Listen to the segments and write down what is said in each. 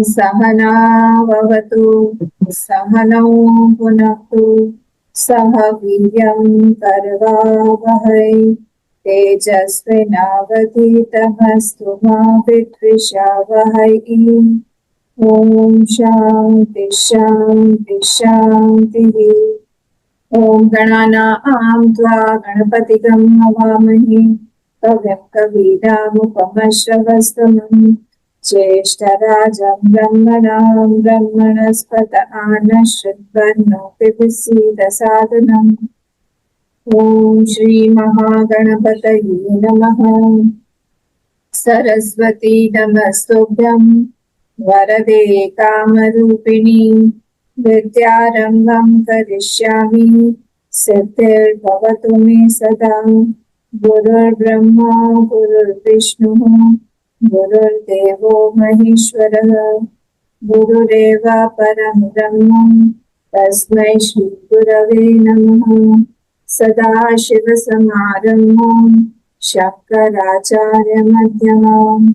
सहनाववतु सहनौ भुनक्तु सह वीर्यं करवावहै तेजस्विनावधीतमस्तु मा विद्विषावहै। ॐ शान्ति शान्ति शान्तिः। ॐ गणानां त्वा गणपतिगं हवामहे कविं कवीनामुपमश्रवस्तमम् ज्येष्ठराजं ब्रह्मणां ब्रह्मणस्पत आनश्चिन्वन्नोतिभिः सीदसादनम्। ॐ श्री महागणपतये नमः। सरस्वती नमस्तुभ्यं वरदे कामरूपिणी विद्यारम्भं करिष्यामि सिद्धिर्भवतु मे सदा। गुरुर्ब्रह्मा गुरुर्विष्णुः गुरुर्देवो महेश्वरः गुरुरेव परं ब्रह्म तस्मै श्री गुरवे नमः। सदाशिवसमारम्भां शङ्कराचार्यमध्यमाम्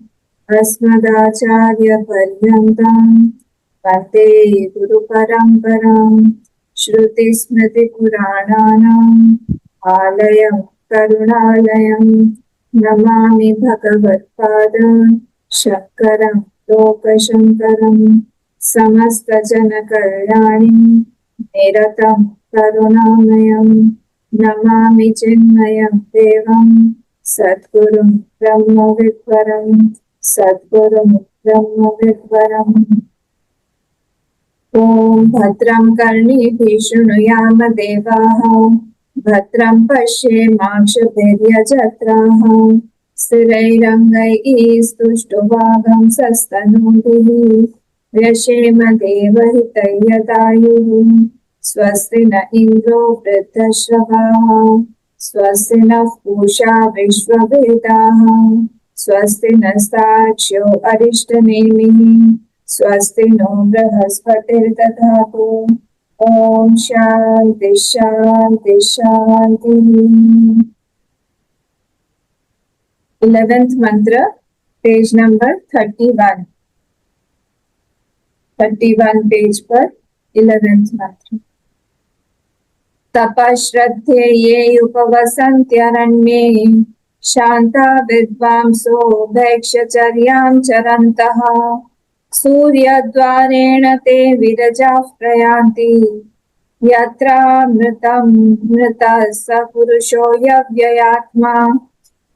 अस्मदाचार्यपर्यन्तां वन्दे गुरुपरम्पराम्। श्रुतिस्मृतिपुराणानाम् आलयं करुणालयं नमामि भगवत्पाद शङ्करं लोकशङ्करं। समस्तजनकल्याणि निरतं करुणामयं नमामि चिन्मयं देवं सद्गुरुं ब्रह्मविद्वरं सद्गुरुं ब्रह्मविद्वरम्। ॐ भद्रं कर्णेभिः शृणुयाम देवाः भद्रं पश्येमाक्षभिर्यजत्राः स्थिरैरङ्गैः स्तुष्टुवागंसस्तनूभिः व्यशेम देवहितैर्यदायुः। स्वस्ति न इन्द्रो वृद्धश्रवाः स्वस्ति नः पूषा विश्ववेदाः स्वस्ति नस्तार्क्ष्यो अरिष्टनेमिः स्वस्ति नो बृहस्पतिर्दधातु। ॐ शान्ति शान्ति शान्तिः। 11th मंत्र पेज नंबर 31 पेज पर 11th मंत्र। तपश्रद्धे ये उपवसन्त्यरण्ये शान्ता विद्वांसो भैक्षचर्यां चरन्तः सूर्यद्वारेण ते विरजाः प्रयान्ति यत्रामृतं मृतः स पुरुषो यव्ययात्मा।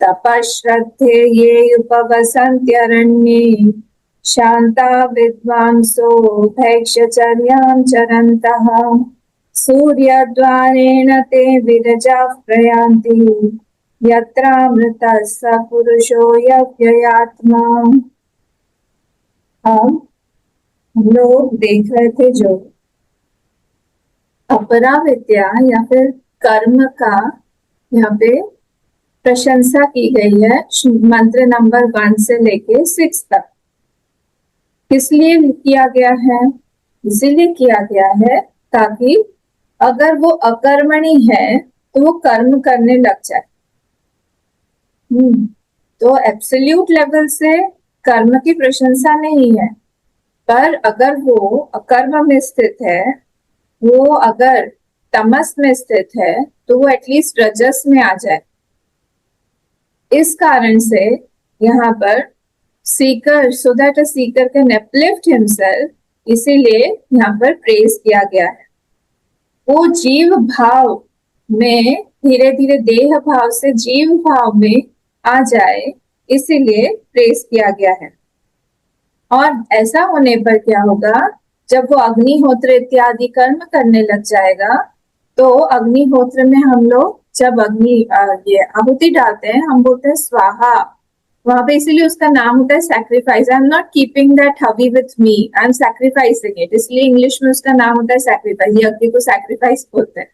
तपश्रद्धे ये उपवसन्त्यरण्ये शान्ता विद्वांसो भैक्षचर्यां चरन्तः सूर्यद्वारेण ते विरजाः प्रयान्ति यत्रामृतः स पुरुषो यव्ययात्मा। हम लोग देख रहे थे जो अपरा विद्या या फिर कर्म का यहाँ पे प्रशंसा की गई है मंत्र नंबर 1 से लेके 6 तक। किस लिए किया गया है? इसीलिए किया गया है ताकि अगर वो अकर्मणी है तो वो कर्म करने लग जाए। तो एब्सोल्यूट लेवल से कर्म की प्रशंसा नहीं है, पर अगर वो अकर्म में स्थित है, वो अगर तमस में स्थित है तो वो एटलीस्ट रजस में आ जाए। इस कारण से यहाँ पर Sikar so that a Sikar can uplift himself, इसीलिए यहाँ पर प्रेज किया गया है। वो जीव भाव में धीरे धीरे देह भाव से जीव भाव में आ जाए, इसीलिए प्रेस किया गया है। और ऐसा होने पर क्या होगा, जब वो अग्निहोत्र इत्यादि कर्म करने लग जाएगा तो अग्निहोत्र में हम लोग जब ये आहुति डालते हैं हम बोलते हैं स्वाहा, वहां पे इसीलिए उसका नाम होता है sacrifice. I am not keeping that heavy with me, I am sacrificing it, इसलिए इंग्लिश में उसका नाम होता है सैक्रिफाइस। यज्ञ को सैक्रिफाइस बोलते हैं।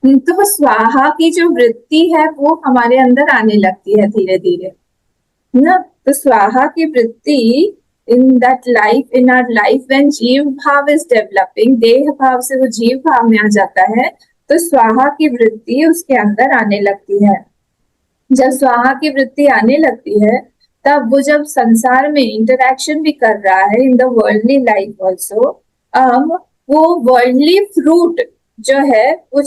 तो स्वाहा की जो वृत्ति है वो हमारे अंदर आने लगती है धीरे धीरे ना। तो स्वाहा की वृत्ति in that life, in our life when जीव भाव इज डेवलपिंग, देह भाव से वो जीव भाव में आ जाता है तो स्वाहा की वृत्ति उसके अंदर आने लगती है। जब स्वाहा की वृत्ति आने लगती है तब वो जब संसार में इंटरेक्शन भी कर रहा है in the worldly life also, अब वो वर्ल्डली फ्रूट जो है वो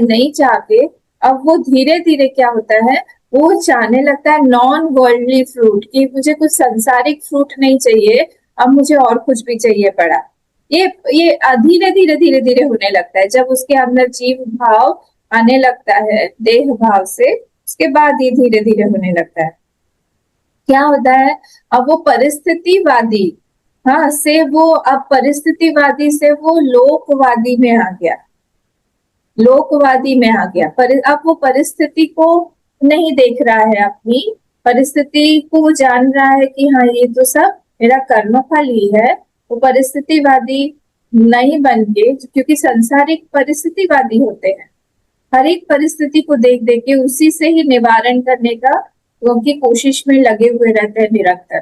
नहीं चाह के अब वो धीरे धीरे क्या होता है, वो चाहने लगता है नॉन वर्ल्डली फ्रूट, कि मुझे कुछ संसारिक फ्रूट नहीं चाहिए, अब मुझे और कुछ भी चाहिए पड़ा। ये धीरे धीरे धीरे धीरे होने लगता है जब उसके अंदर जीव भाव आने लगता है देह भाव से, उसके बाद ये धीरे धीरे होने लगता है। क्या होता है, अब वो परिस्थितिवादी, हाँ, से वो अब परिस्थितिवादी से वो लोकवादी में आ गया, लोकवादी में आ गया। अब वो परिस्थिति को नहीं देख रहा है, अपनी परिस्थिति को जान रहा है कि हाँ ये तो सब मेरा कर्म फल ही है। वो परिस्थितिवादी नहीं बन के, क्योंकि संसारिक परिस्थितिवादी होते हैं, हर एक परिस्थिति को देख देख के उसी से ही निवारण करने का उनकी कोशिश में लगे हुए रहते हैं निरंतर।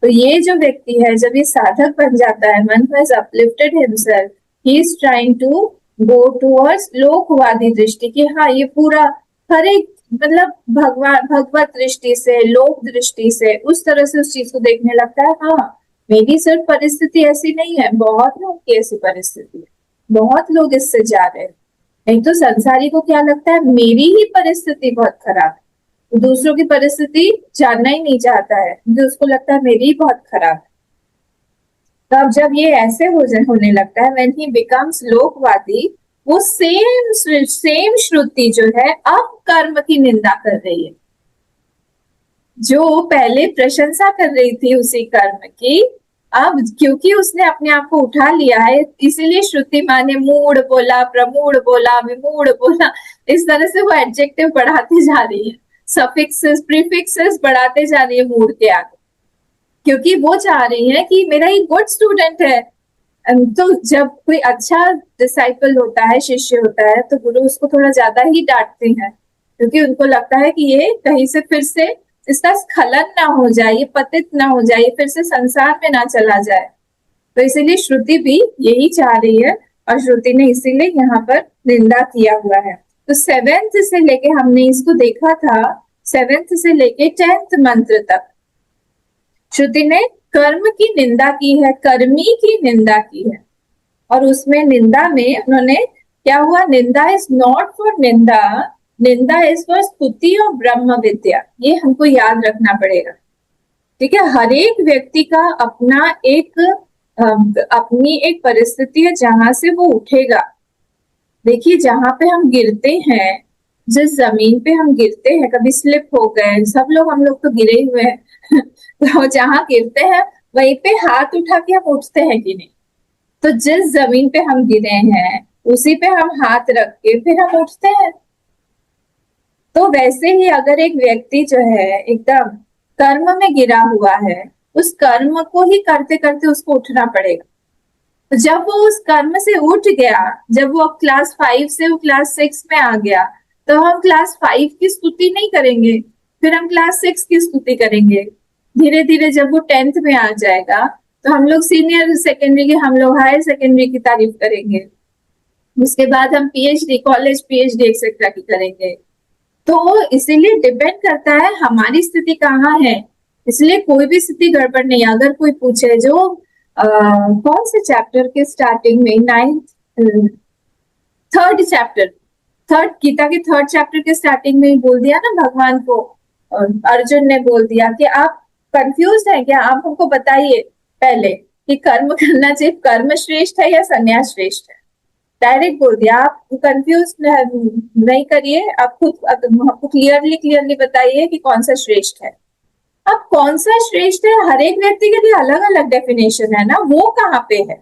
तो ये जो व्यक्ति है जब ये साधक बन जाता है, man has uplifted himself, he is trying to go towards लोकवादी दृष्टि, कि हाँ ये पूरा हर एक मतलब भगवान भगवत दृष्टि से, लोक दृष्टि से, उस तरह से उस चीज को देखने लगता है। हाँ, मेरी सिर्फ परिस्थिति ऐसी नहीं है, बहुत लोग की ऐसी परिस्थिति है, बहुत लोग इससे जा रहे हैं। नहीं तो संसारी को क्या लगता है, मेरी ही परिस्थिति बहुत खराब है, दूसरों की परिस्थिति जानना ही नहीं चाहता है, क्योंकि उसको लगता है मेरी ही बहुत खराब है। तो अब जब ये ऐसे होने लगता है, व्हेन ही बिकम्स लोकवादी, वो सेम श्रुति जो है अब कर्म की निंदा कर रही है। जो पहले प्रशंसा कर रही थी उसी कर्म की, अब क्योंकि उसने अपने आप को उठा लिया है, इसीलिए श्रुति माँ ने मूढ़ बोला, प्रमूढ़ बोला, विमूढ़ बोला, इस तरह से वो एडजेक्टिव बढ़ाती जा रही है, सफिक्सेस प्रीफिक्सेस बढ़ाते जा रही है मूड के आगे, क्योंकि वो चाह रही है कि मेरा ये गुड स्टूडेंट है। तो जब कोई अच्छा डिसाइपल होता है, शिष्य होता है, तो गुरु उसको थोड़ा ज्यादा ही डांटते हैं, क्योंकि उनको लगता है कि ये कहीं से फिर से इसका स्खलन ना हो जाए, ये पतित ना हो जाए, फिर से संसार में ना चला जाए। तो इसीलिए श्रुति भी यही चाह रही है, और श्रुति ने इसीलिए यहाँ पर निंदा किया हुआ है। तो 7th से लेके हमने इसको देखा था, 7th से लेके 10th मंत्र तक श्रुति ने कर्म की निंदा की है, कर्मी की निंदा की है। और उसमें निंदा में उन्होंने क्या हुआ, निंदा इज नॉट फॉर निंदा, निंदा इज फॉर स्तुति और ब्रह्म विद्या। ये हमको याद रखना पड़ेगा, ठीक है। हर एक व्यक्ति का अपना एक अपनी एक परिस्थिति है जहां से वो उठेगा। देखिए, जहां पे हम गिरते हैं, जिस जमीन पे हम गिरते हैं, कभी स्लिप हो गए, सब लोग हम लोग तो गिरे हुए हैं तो जहां गिरते हैं वहीं पे हाथ उठा के हम उठते हैं कि नहीं? तो जिस जमीन पे हम गिरे हैं उसी पे हम हाथ रख के फिर हम उठते हैं। तो वैसे ही अगर एक व्यक्ति जो है एकदम कर्म में गिरा हुआ है, उस कर्म को ही करते करते उसको उठना पड़ेगा। तो जब वो उस कर्म से उठ गया, जब वो क्लास 5 से वो क्लास 6 में आ गया, तो हम क्लास 5 की स्तुति नहीं करेंगे, फिर हम क्लास 6 की स्तुति करेंगे। धीरे धीरे जब वो 10th में आ जाएगा, तो हम लोग सीनियर सेकेंडरी की, हम लोग हायर सेकेंडरी की तारीफ करेंगे। उसके बाद हम पीएचडी, कॉलेज पीएचडी एक्सेट्रा की करेंगे। तो इसीलिए डिपेंड करता है हमारी स्थिति कहाँ है, इसलिए कोई भी स्थिति गड़बड़ नहीं। अगर कोई पूछे जो कौन से चैप्टर के स्टार्टिंग में, 9th 3rd चैप्टर, गीता के 3rd चैप्टर के स्टार्टिंग में ही बोल दिया ना भगवान को, अर्जुन ने बोल दिया कि आप कंफ्यूज है क्या, आप हमको बताइए पहले कि कर्म करना चाहिए, कर्म श्रेष्ठ है या संन्यास श्रेष्ठ है। डायरेक्ट बोल दिया, आप कंफ्यूज नहीं करिए, आप खुद आपको क्लियरली बताइए कि कौन सा श्रेष्ठ है। अब कौन सा श्रेष्ठ है, हर एक व्यक्ति के लिए अलग अलग डेफिनेशन है ना, वो कहाँ पे है।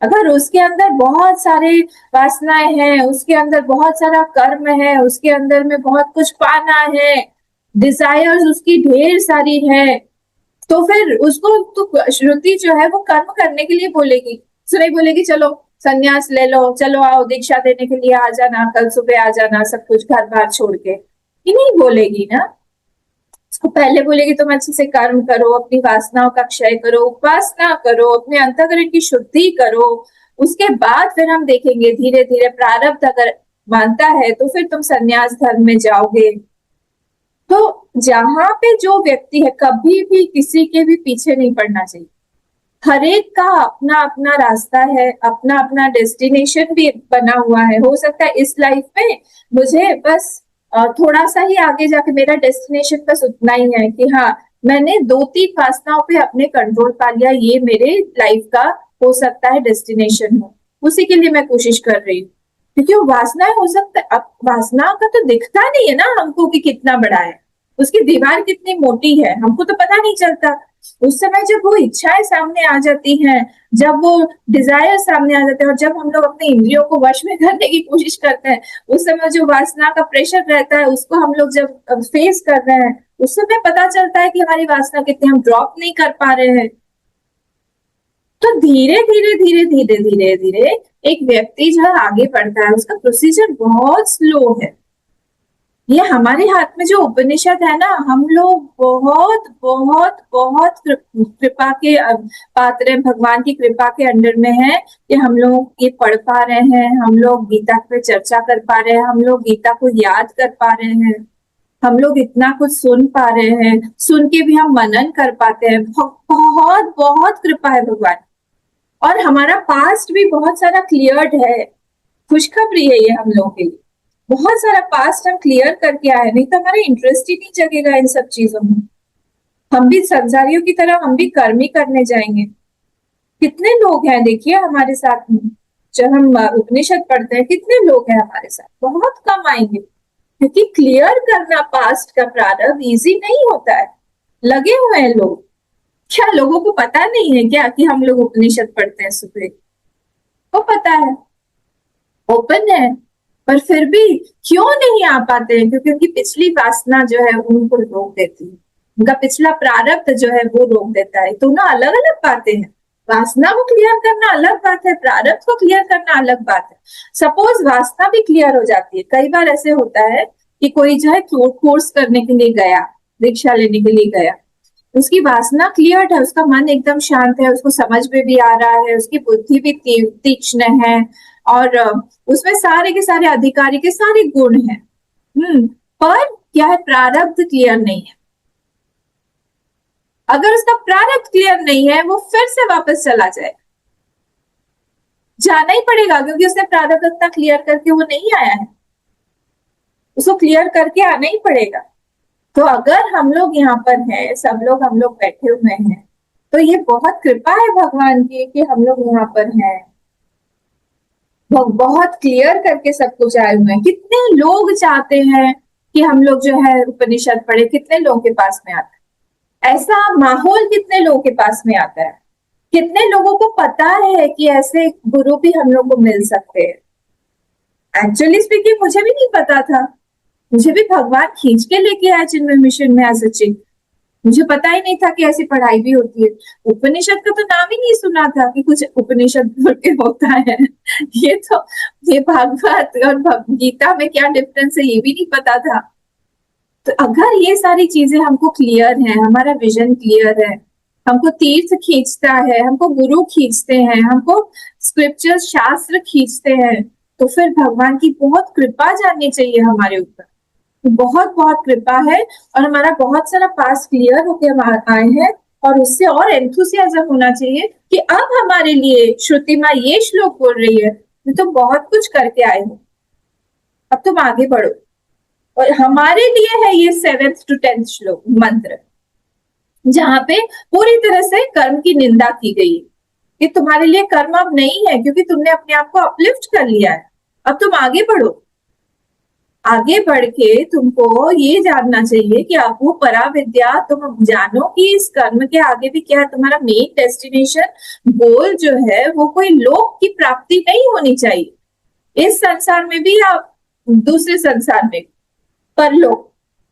अगर उसके अंदर बहुत सारे वासनाएं हैं, उसके अंदर बहुत सारा कर्म है, उसके अंदर में बहुत कुछ पाना है, डिजायर्स उसकी ढेर सारी है, तो फिर उसको तो श्रुति जो है वो कर्म करने के लिए बोलेगी, तो नहीं बोलेगी चलो संन्यास ले लो, चलो आओ दीक्षा देने के लिए आ जाना, कल सुबह आ जाना, सब कुछ घर बार छोड़ के, ये नहीं बोलेगी ना। उसको पहले बोलेगी तुम अच्छे से कर्म करो, अपनी वासनाओं का क्षय करो, उपासना करो, अपने अंतःकरण की शुद्धि करो, उसके बाद फिर हम देखेंगे धीरे धीरे प्रारब्ध अगर मानता है तो फिर तुम संन्यास धर्म में जाओगे। तो जहां पे जो व्यक्ति है कभी भी किसी के भी पीछे नहीं पड़ना चाहिए। हर एक का अपना अपना रास्ता है, अपना अपना डेस्टिनेशन भी बना हुआ है। हो सकता है इस लाइफ में मुझे बस थोड़ा सा ही आगे जाके मेरा डेस्टिनेशन बस उतना ही है कि हाँ मैंने 2-3 वासनाओं पे अपने कंट्रोल पा लिया, ये मेरे लाइफ का हो सकता है डेस्टिनेशन हो, उसी के लिए मैं कोशिश कर रही हूँ। क्योंकि वो वासनाएं हो सकता है, अब वासना का तो दिखता नहीं है ना हमको कि कितना बड़ा है, उसकी दीवार कितनी मोटी है हमको तो पता नहीं चलता। उस समय जब वो इच्छाएं सामने आ जाती हैं, जब वो डिजायर सामने आ जाते हैं और जब हम लोग अपने इंद्रियों को वश में करने की कोशिश करते हैं, उस समय जो वासना का प्रेशर रहता है उसको हम लोग जब फेस कर रहे हैं, उस समय पता चलता है कि हमारी वासना कितनी, हम ड्रॉप नहीं कर पा रहे हैं। तो धीरे धीरे धीरे धीरे धीरे धीरे एक व्यक्ति जो है आगे बढ़ता है, उसका प्रोसीजर बहुत स्लो है। ये हमारे हाथ में जो उपनिषद है ना, हम लोग बहुत बहुत बहुत कृपा के पात्र हैं, भगवान की कृपा के अंडर में है कि हम लोग ये पढ़ पा रहे हैं, हम लोग गीता पे चर्चा कर पा रहे हैं, हम लोग गीता को याद कर पा रहे हैं, हम लोग इतना कुछ सुन पा रहे हैं, सुन के भी हम मनन कर पाते हैं। बहुत बहुत कृपा है भगवान। और हमारा पास्ट भी बहुत सारा क्लियर्ड है, खुशखबरी है ये हम लोगों के लिए। बहुत सारा पास्ट हम क्लियर करके आए, नहीं तो हमारा इंटरेस्ट ही नहीं जगेगा इन सब चीजों में। हम भी संसारियों की तरह हम भी कर्म ही करने जाएंगे। कितने लोग हैं देखिए हमारे साथ में, जब हम उपनिषद पढ़ते हैं कितने लोग हैं हमारे साथ, बहुत कम आएंगे। क्योंकि क्लियर करना पास्ट का प्रारब्ध इजी नहीं होता है। लगे हुए हैं लोग। क्या लोगों को पता नहीं है क्या कि हम लोग उपनिषद पढ़ते हैं सुबह? को पता है, ओपन है, पर फिर भी क्यों नहीं आ पाते हैं? क्योंकि उनकी पिछली वासना जो है उनको रोक देती है, उनका पिछला प्रारब्ध जो है वो रोक देता है। तो ना अलग अलग बातें हैं, वासना को क्लियर करना अलग बात है, प्रारब्ध को क्लियर करना अलग बात है। सपोज वासना भी क्लियर हो जाती है, कई बार ऐसे होता है कि कोई जो है कोर्स करने के लिए गया, दीक्षा लेने के लिए गया, उसकी वासना क्लियर है, उसका मन एकदम शांत है, उसको समझ में भी आ रहा है, उसकी बुद्धि भी तीक्ष्ण है और उसमें सारे के सारे अधिकारी के सारे गुण हैं। पर क्या है, प्रारब्ध क्लियर नहीं है। अगर उसका प्रारब्ध क्लियर नहीं है, वो फिर से वापस चला जाए, जाना ही पड़ेगा, क्योंकि उसने प्रारब्ध इतना क्लियर करके वो नहीं आया है, उसको क्लियर करके आना ही पड़ेगा। तो अगर हम लोग यहाँ पर हैं, सब लोग हम लोग बैठे हुए हैं, तो ये बहुत कृपा है भगवान की कि हम लोग यहाँ पर हैं, बहुत क्लियर करके सब कुछ आए हुए हैं। कितने लोग चाहते हैं कि हम लोग जो है उपनिषद पढ़े, कितने लोगों के पास में आता है ऐसा माहौल, कितने लोगों के पास में आता है, कितने लोगों को पता है कि ऐसे गुरु भी हम लोग को मिल सकते हैं। एक्चुअली स्पीकिंग मुझे भी नहीं पता था, मुझे भी भगवान खींच के लेके आया चिन्मय मिशन में एज अ चिन्ह। मुझे पता ही नहीं था कि ऐसी पढ़ाई भी होती है। उपनिषद का तो नाम ही नहीं सुना था कि कुछ उपनिषद बोल के होता है। ये भागवत और गीता में क्या डिफरेंस है ये भी नहीं पता था। तो अगर ये सारी चीजें हमको क्लियर है, हमारा विजन क्लियर है, हमको तीर्थ खींचता है, हमको गुरु खींचते हैं, हमको स्क्रिप्चर शास्त्र खींचते हैं, तो फिर भगवान की बहुत कृपा जाननी चाहिए हमारे ऊपर। बहुत बहुत कृपा है और हमारा बहुत सारा पास क्लियर होके हम आए हैं, और उससे और एंथुसियाज्म होना चाहिए कि अब हमारे लिए श्रुति माँ ये श्लोक बोल रही है, तुम बहुत कुछ करके आए हो, अब तुम आगे बढ़ो। और हमारे लिए है ये 7th to 10th श्लोक मंत्र, जहां पे पूरी तरह से कर्म की निंदा की गई है कि तुम्हारे लिए कर्म अब नहीं है, क्योंकि तुमने अपने आप को अपलिफ्ट कर लिया है, अब तुम आगे बढ़ो। आगे बढ़ के तुमको ये जानना चाहिए कि अब वो पराविद्या, तुम जानो कि इस कर्म के आगे भी क्या है, तुम्हारा मेन डेस्टिनेशन गोल जो है वो कोई लोक की प्राप्ति नहीं होनी चाहिए, इस संसार में भी या दूसरे संसार में, परलोक।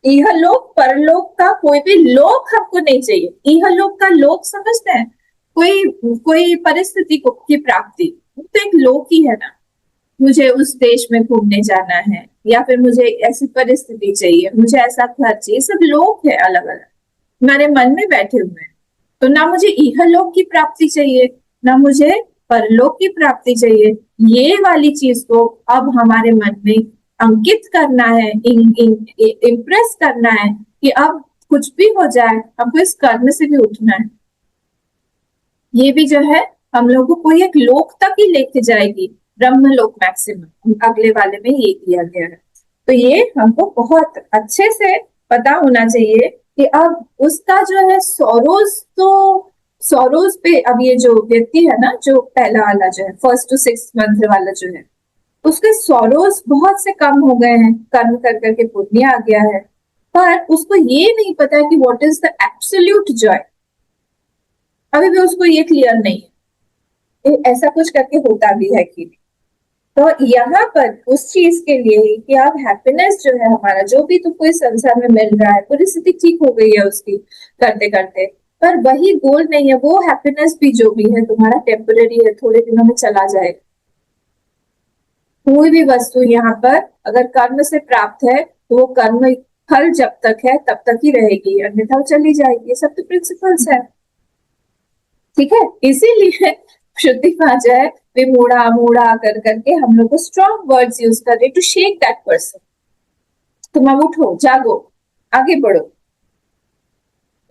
इहलोक परलोक का कोई भी लोक हमको नहीं चाहिए। इहलोक का लोक समझते हैं, कोई कोई परिस्थिति की प्राप्ति, तो एक लोक ही है ना, मुझे उस देश में घूमने जाना है, या फिर मुझे ऐसी परिस्थिति चाहिए, मुझे ऐसा घर चाहिए, सब लोग है अलग अलग हमारे मन में बैठे हुए हैं। तो ना मुझे इहलोक की प्राप्ति चाहिए, ना मुझे परलोक की प्राप्ति चाहिए। ये वाली चीज को अब हमारे मन में अंकित करना है, इम्प्रेस करना है कि अब कुछ भी हो जाए हमको इस कर्म से भी उठना है। ये भी जो है हम लोगों को एक लोक तक ही लेके जाएगी, ब्रह्म लोक मैक्सिमम अगले वाले में ये किया गया है। तो ये हमको बहुत अच्छे से पता होना चाहिए कि अब उसका जो है सौरोज पे, अब ये जो व्यक्ति है ना, जो पहला वाला जो है 1st to 6th मंथ वाला जो है, उसके सौरोज बहुत से कम हो गए हैं, कर्म कर करके पुण्य आ गया है, पर उसको ये नहीं पता है कि what is the absolute Joy. अभी भी उसको ये क्लियर नहीं है ऐसा कुछ करके होता भी है कि नहीं। तो यहाँ पर उस चीज के लिए कि आप हैप्पीनेस जो है हमारा, जो भी तुमको इस संसार में मिल रहा है, परिस्थिति ठीक हो गई है उसकी करते करते, पर वही गोल नहीं है। वो हैप्पीनेस भी जो भी है तुम्हारा टेम्पररी है, थोड़े दिनों में चला जाएगा। कोई भी वस्तु यहाँ पर अगर कर्म से प्राप्त है तो वो कर्म फल जब तक है तब तक ही रहेगी, अन्यथा चली जाएगी। ये सब तो प्रिंसिपल्स है, ठीक है। इसीलिए श्रुति जो है विमूढ़ा मूढ़ा कर करके हम लोग को स्ट्रॉन्ग वर्ड्स यूज कर रहे टू शेक दैट पर्सन। तुम अब उठो, जागो, आगे बढ़ो।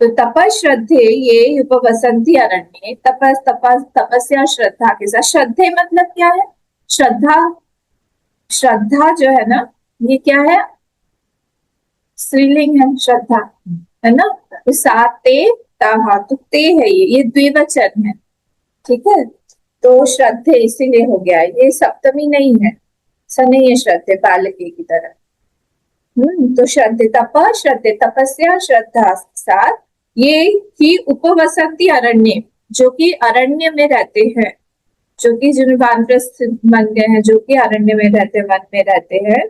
तो तपस श्रद्धे ये उपवसंती अरण्य, तपस्या श्रद्धा के साथ। श्रद्धे मतलब क्या है? श्रद्धा, श्रद्धा जो है ना, ये क्या है? स्त्रीलिंग है श्रद्धा, है ना। तो साते ताहा, तो ते है, ये द्विवचन है, ठीक है। तो श्रद्धे इसीलिए हो गया, ये सप्तमी नहीं है, नहीं है श्रद्धे बालके की तरह। तो श्रद्धे तपस्या श्रद्धा साथ ये ही उपवसंती अरण्य, जो कि अरण्य में रहते हैं, जो कि जिन वानप्रस्थ बन गए हैं, जो कि अरण्य में रहते, वन में रहते हैं।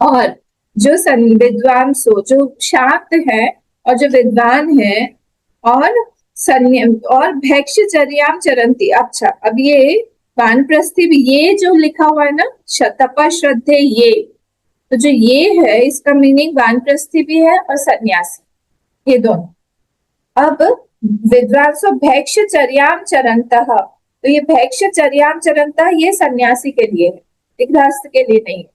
और जो विद्वान जो शांत है और जो विद्वान है, और भैक्षचर्याम चरंती। अच्छा, अब ये वानप्रस्थी भी, ये जो लिखा हुआ है ना तपः श्रद्धे, ये तो जो ये है इसका मीनिंग वानप्रस्थी भी है और सन्यासी, ये दोनों। अब विद्वांसो भैक्षचर्याम चरंतः, तो ये भैक्षचर्याम चरंतः ये सन्यासी के लिए है, गृहस्थ के लिए नहीं है।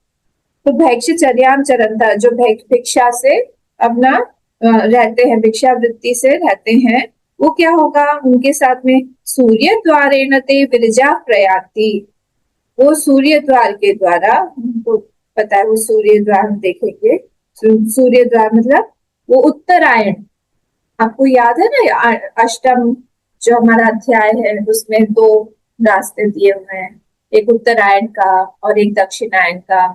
तो भैक्षचर्याम चरंतः, जो भिक्षा से अपना रहते हैं, भिक्षा वृत्ति से रहते हैं, वो क्या होगा उनके साथ में? सूर्य द्वारेण ते विरजा प्रयाति, वो सूर्य द्वार के द्वारा, उनको पता है वो सूर्य द्वार, हम देखेंगे सूर्य द्वार मतलब वो उत्तरायण। आपको याद है ना अष्टम जो हमारा अध्याय है उसमें 2 रास्ते दिए हुए हैं, एक उत्तरायण का और एक दक्षिणायन का।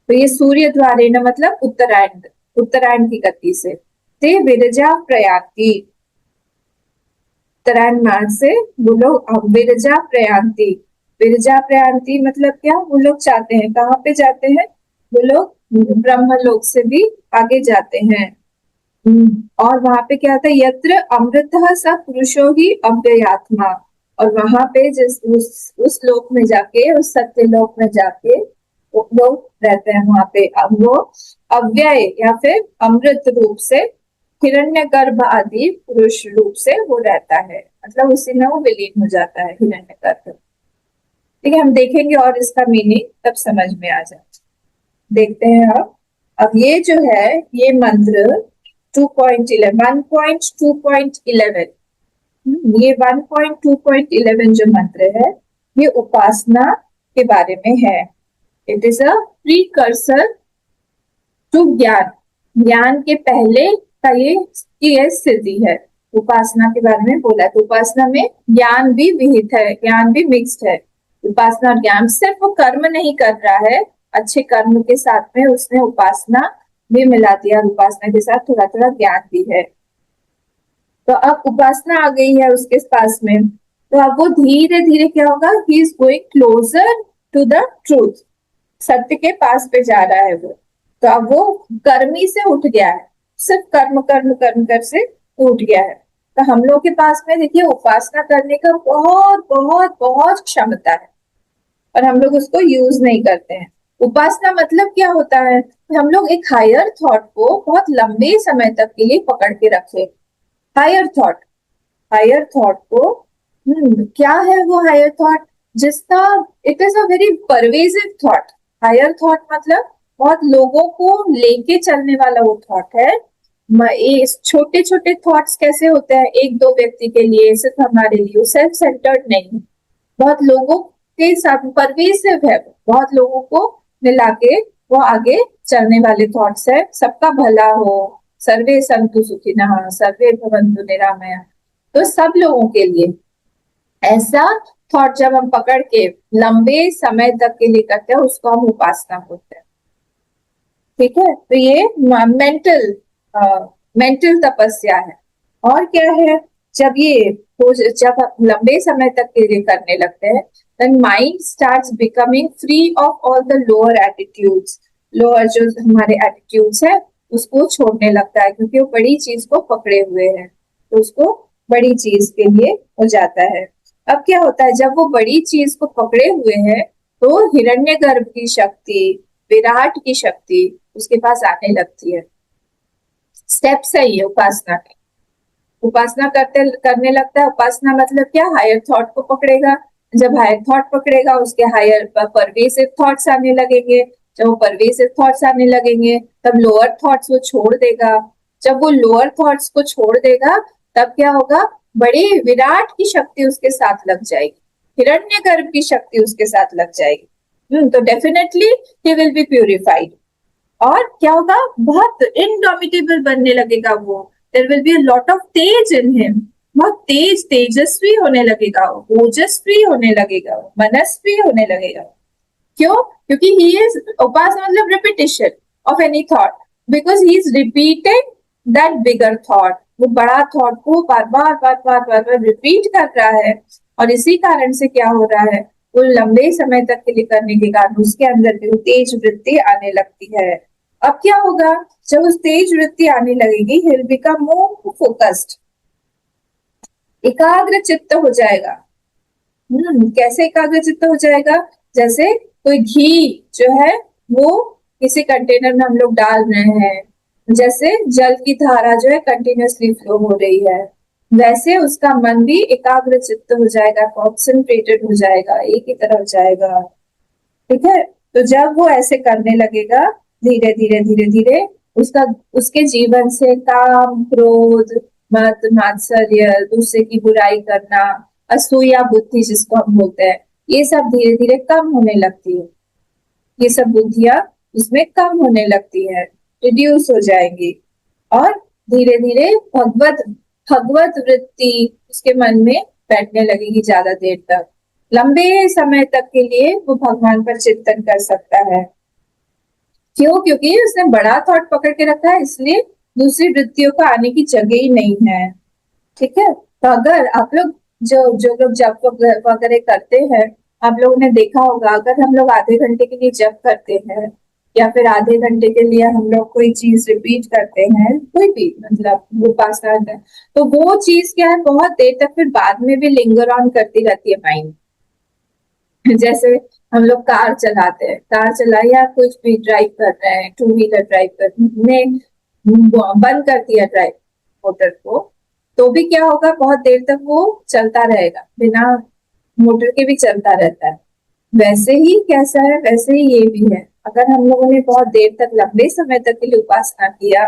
तो ये सूर्य द्वारेण मतलब उत्तरायण, उत्तरायण की गति से। ते विरजा प्रयाति, उत्तरायण मार्ग से वो लोग विरजा प्रयांति, विरजा प्रयांति मतलब क्या? वो लोग चाहते हैं, कहाँ पे जाते हैं वो लोग? ब्रह्मलोक से भी आगे जाते हैं। और वहां पे क्या होता है? यत्र अमृतः स पुरुषो ही अव्ययात्मा, और वहां पे जिस उस लोक में जाके, उस सत्य लोक में जाके वो लोग रहते हैं, वहां पे वो अव्यय या फिर अमृत रूप से, हिरण्यगर्भ आदि पुरुष रूप से वो रहता है, मतलब उसी में वो विलीन हो जाता है, हिरण्यगर्भ। ठीक है, हम देखेंगे और इसका मीनिंग तब समझ में आ जाए। देखते हैं अब ये जो है ये मंत्र 1.2.11, ये 1.2.11 जो मंत्र है ये उपासना के बारे में है। It is a precursor to ज्ञान, ज्ञान के पहले का ये स्थिति है। उपासना के बारे में बोला, तो उपासना में ज्ञान भी विहित है, ज्ञान भी मिक्स्ड है। उपासना और ज्ञान, सिर्फ वो कर्म नहीं कर रहा है, अच्छे कर्म के साथ में उसने उपासना भी मिला दिया, उपासना के साथ थोड़ा थोड़ा ज्ञान भी है। तो अब उपासना आ गई है उसके पास में, तो अब वो धीरे धीरे क्या होगा? He is going closer to the truth, सत्य के पास पे जा रहा है वो। तो अब वो कर्मी से उठ गया है, सिर्फ कर्म कर्म कर्म कर से उठ गया है। तो हम लोग के पास में देखिए उपासना करने का बहुत बहुत बहुत क्षमता है, और हम लोग उसको यूज नहीं करते हैं। उपासना मतलब क्या होता है? हम लोग एक हायर थॉट को बहुत लंबे समय तक के लिए पकड़ के रखे। हायर थॉट, हायर थॉट को क्या है वो हायर थॉट? जिसका it is a very pervasive thought, higher thought मतलब बहुत लोगों को लेके चलने वाला वो थॉट है। छोटे छोटे थॉट्स कैसे होते हैं, एक दो व्यक्ति के लिए, सिर्फ हमारे लिए, सेल्फ सेंटर्ड नहीं, बहुत लोगों के साथ परवेसिव है, बहुत लोगों को मिला के वो आगे चलने वाले थॉट्स है। सबका भला हो, सर्वे संतु सुखिनः, सर्वे भवन्तु निरामया, तो सब लोगों के लिए ऐसा थॉट जब हम पकड़ के लंबे समय तक के लिए करते हैं, उसको हम उपासना बोलते हैं। ठीक है, तो ये मेंटल मेंटल तपस्या है। और क्या है, जब आप लंबे समय तक के लिए करने लगते हैं, then mind starts becoming free of all the lower attitudes, lower जो हमारे एटीट्यूड्स है उसको छोड़ने लगता है, क्योंकि वो बड़ी चीज को पकड़े हुए है, तो उसको बड़ी चीज के लिए हो जाता है। अब क्या होता है, जब वो बड़ी चीज को पकड़े हुए है, तो हिरण्यगर्भ की शक्ति, विराट की शक्ति उसके पास आने लगती है। स्टेप्स है ये उपासना के, उपासना करने लगता है। उपासना मतलब क्या, हायर थॉट को पकड़ेगा, जब हायर थॉट पकड़ेगा उसके हायर परवेसिव थॉट्स आने लगेंगे, जब वो परवेसिव थॉट्स आने लगेंगे तब लोअर थॉट्स वो छोड़ देगा, जब वो लोअर थॉट्स को छोड़ देगा तब क्या होगा, बड़ी विराट की शक्ति उसके साथ लग जाएगी, हिरण्यगर्भ की शक्ति उसके साथ लग जाएगी। तो definitely he will be purified. और क्या होगा, बहुत इनडोमिटेबल बनने लगेगा वो, there will be a lot of तेज इन हिम, बहुत तेज तेजस्वी होने लगेगा, ओजस्वी होने लगेगा, मनस्वी होने लगेगा। क्यों, क्योंकि ही इज, उपासना मतलब repetition of any thought, because he is repeating that bigger thought, वो बड़ा थॉट को बार बार बार बार बार बार रिपीट कर रहा है, और इसी कारण से क्या हो रहा है, वो लंबे समय तक के लिए करने के कारण उसके अंदर भी तेज वृत्ति आने लगती है। अब क्या होगा, जब उस तेज वृत्ति आने लगेगी, he will become more focused, एकाग्र चित्त हो जाएगा। कैसे एकाग्र चित्त हो जाएगा, जैसे कोई घी जो है वो किसी कंटेनर में हम लोग डाल रहे हैं, जैसे जल की धारा जो है कंटिन्यूअसली फ्लो हो रही है, वैसे उसका मन भी एकाग्र चित्त हो जाएगा, कॉन्सेंट्रेटेड हो जाएगा, एक ही तरफ जाएगा। ठीक है, तो जब वो ऐसे करने लगेगा, धीरे धीरे धीरे धीरे उसका, उसके जीवन से काम, क्रोध, मद मात्सर्य, दूसरे की बुराई करना, असूया बुद्धि जिसको हम बोलते हैं, ये सब धीरे धीरे कम होने लगती है, ये सब बुद्धियां उसमें कम होने लगती है, रिड्यूस हो जाएंगी, और धीरे धीरे भगवत भगवत वृत्ति उसके मन में बैठने लगेगी ज्यादा देर तक, लंबे समय तक के लिए वो भगवान पर चिंतन कर सकता है। क्यों, क्योंकि उसने बड़ा थॉट पकड़ के रखा है, इसलिए दूसरी वृत्तियों को आने की जगह ही नहीं है। ठीक है, तो अगर आप लोग जो जो लोग जप वगैरह करते हैं, आप लोगों ने देखा होगा, अगर हम लोग आधे घंटे के लिए जप करते हैं, या फिर आधे घंटे के लिए हम लोग कोई चीज रिपीट करते हैं, कोई भी मतलब उपासना, तो वो चीज क्या है, बहुत देर तक फिर बाद में भी लिंगर ऑन करती रहती है माइंड। जैसे हम लोग कार चलाते हैं, कार चला या कुछ भी ड्राइव कर रहे हैं, टू व्हीलर ड्राइव करने, बंद कर दिया ड्राइव मोटर को, तो भी क्या होगा, बहुत देर तक वो चलता रहेगा, बिना मोटर के भी चलता रहता है। वैसे ही कैसा है, वैसे ही ये भी है, अगर हम लोगों ने बहुत देर तक, लंबे समय तक के लिए उपासना किया,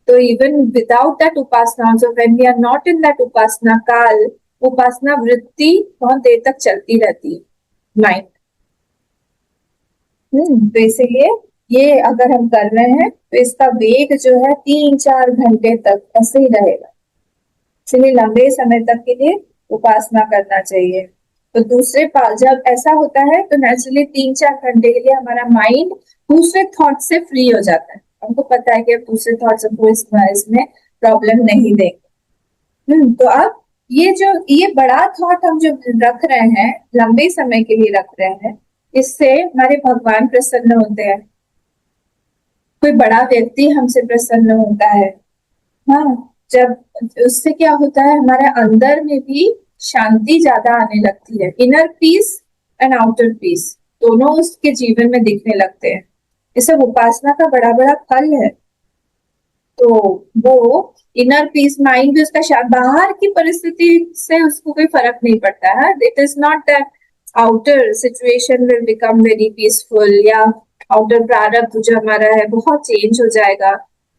तो इवन विदाउट दैट उपासना, so when we are not in that उपासना काल, उपासना वृत्ति बहुत देर तक चलती रहती है माइंड। तो इसीलिए ये अगर हम कर रहे हैं तो इसका वेग जो है 3-4 घंटे तक ऐसे ही रहेगा, इसलिए लंबे समय तक के लिए उपासना करना चाहिए। तो दूसरे पास जब ऐसा होता है तो नेचुरली 3-4 घंटे के लिए हमारा माइंड दूसरे थॉट से फ्री हो जाता है, हमको पता है कि अब दूसरे थॉट्स हमको इसमें प्रॉब्लम नहीं देंगे। तो अब ये बड़ा थॉट हम जो रख रहे हैं, लंबे समय के लिए रख रहे हैं, इससे हमारे भगवान प्रसन्न होते हैं, कोई बड़ा व्यक्ति हमसे प्रसन्न होता है। हाँ, जब उससे क्या होता है, हमारे अंदर में भी शांति ज्यादा आने लगती है, inner peace and outer peace दोनों उसके जीवन में दिखने लगते हैं। ये सब उपासना का बड़ा बड़ा फल है। तो वो इनर पीस, माइंड भी उसका बाहर की परिस्थिति से उसको कोई फर्क नहीं पड़ता है। It is not that outer situation will become very peaceful, या आउटर प्रारब्ध जो हमारा है बहुत चेंज हो जाएगा,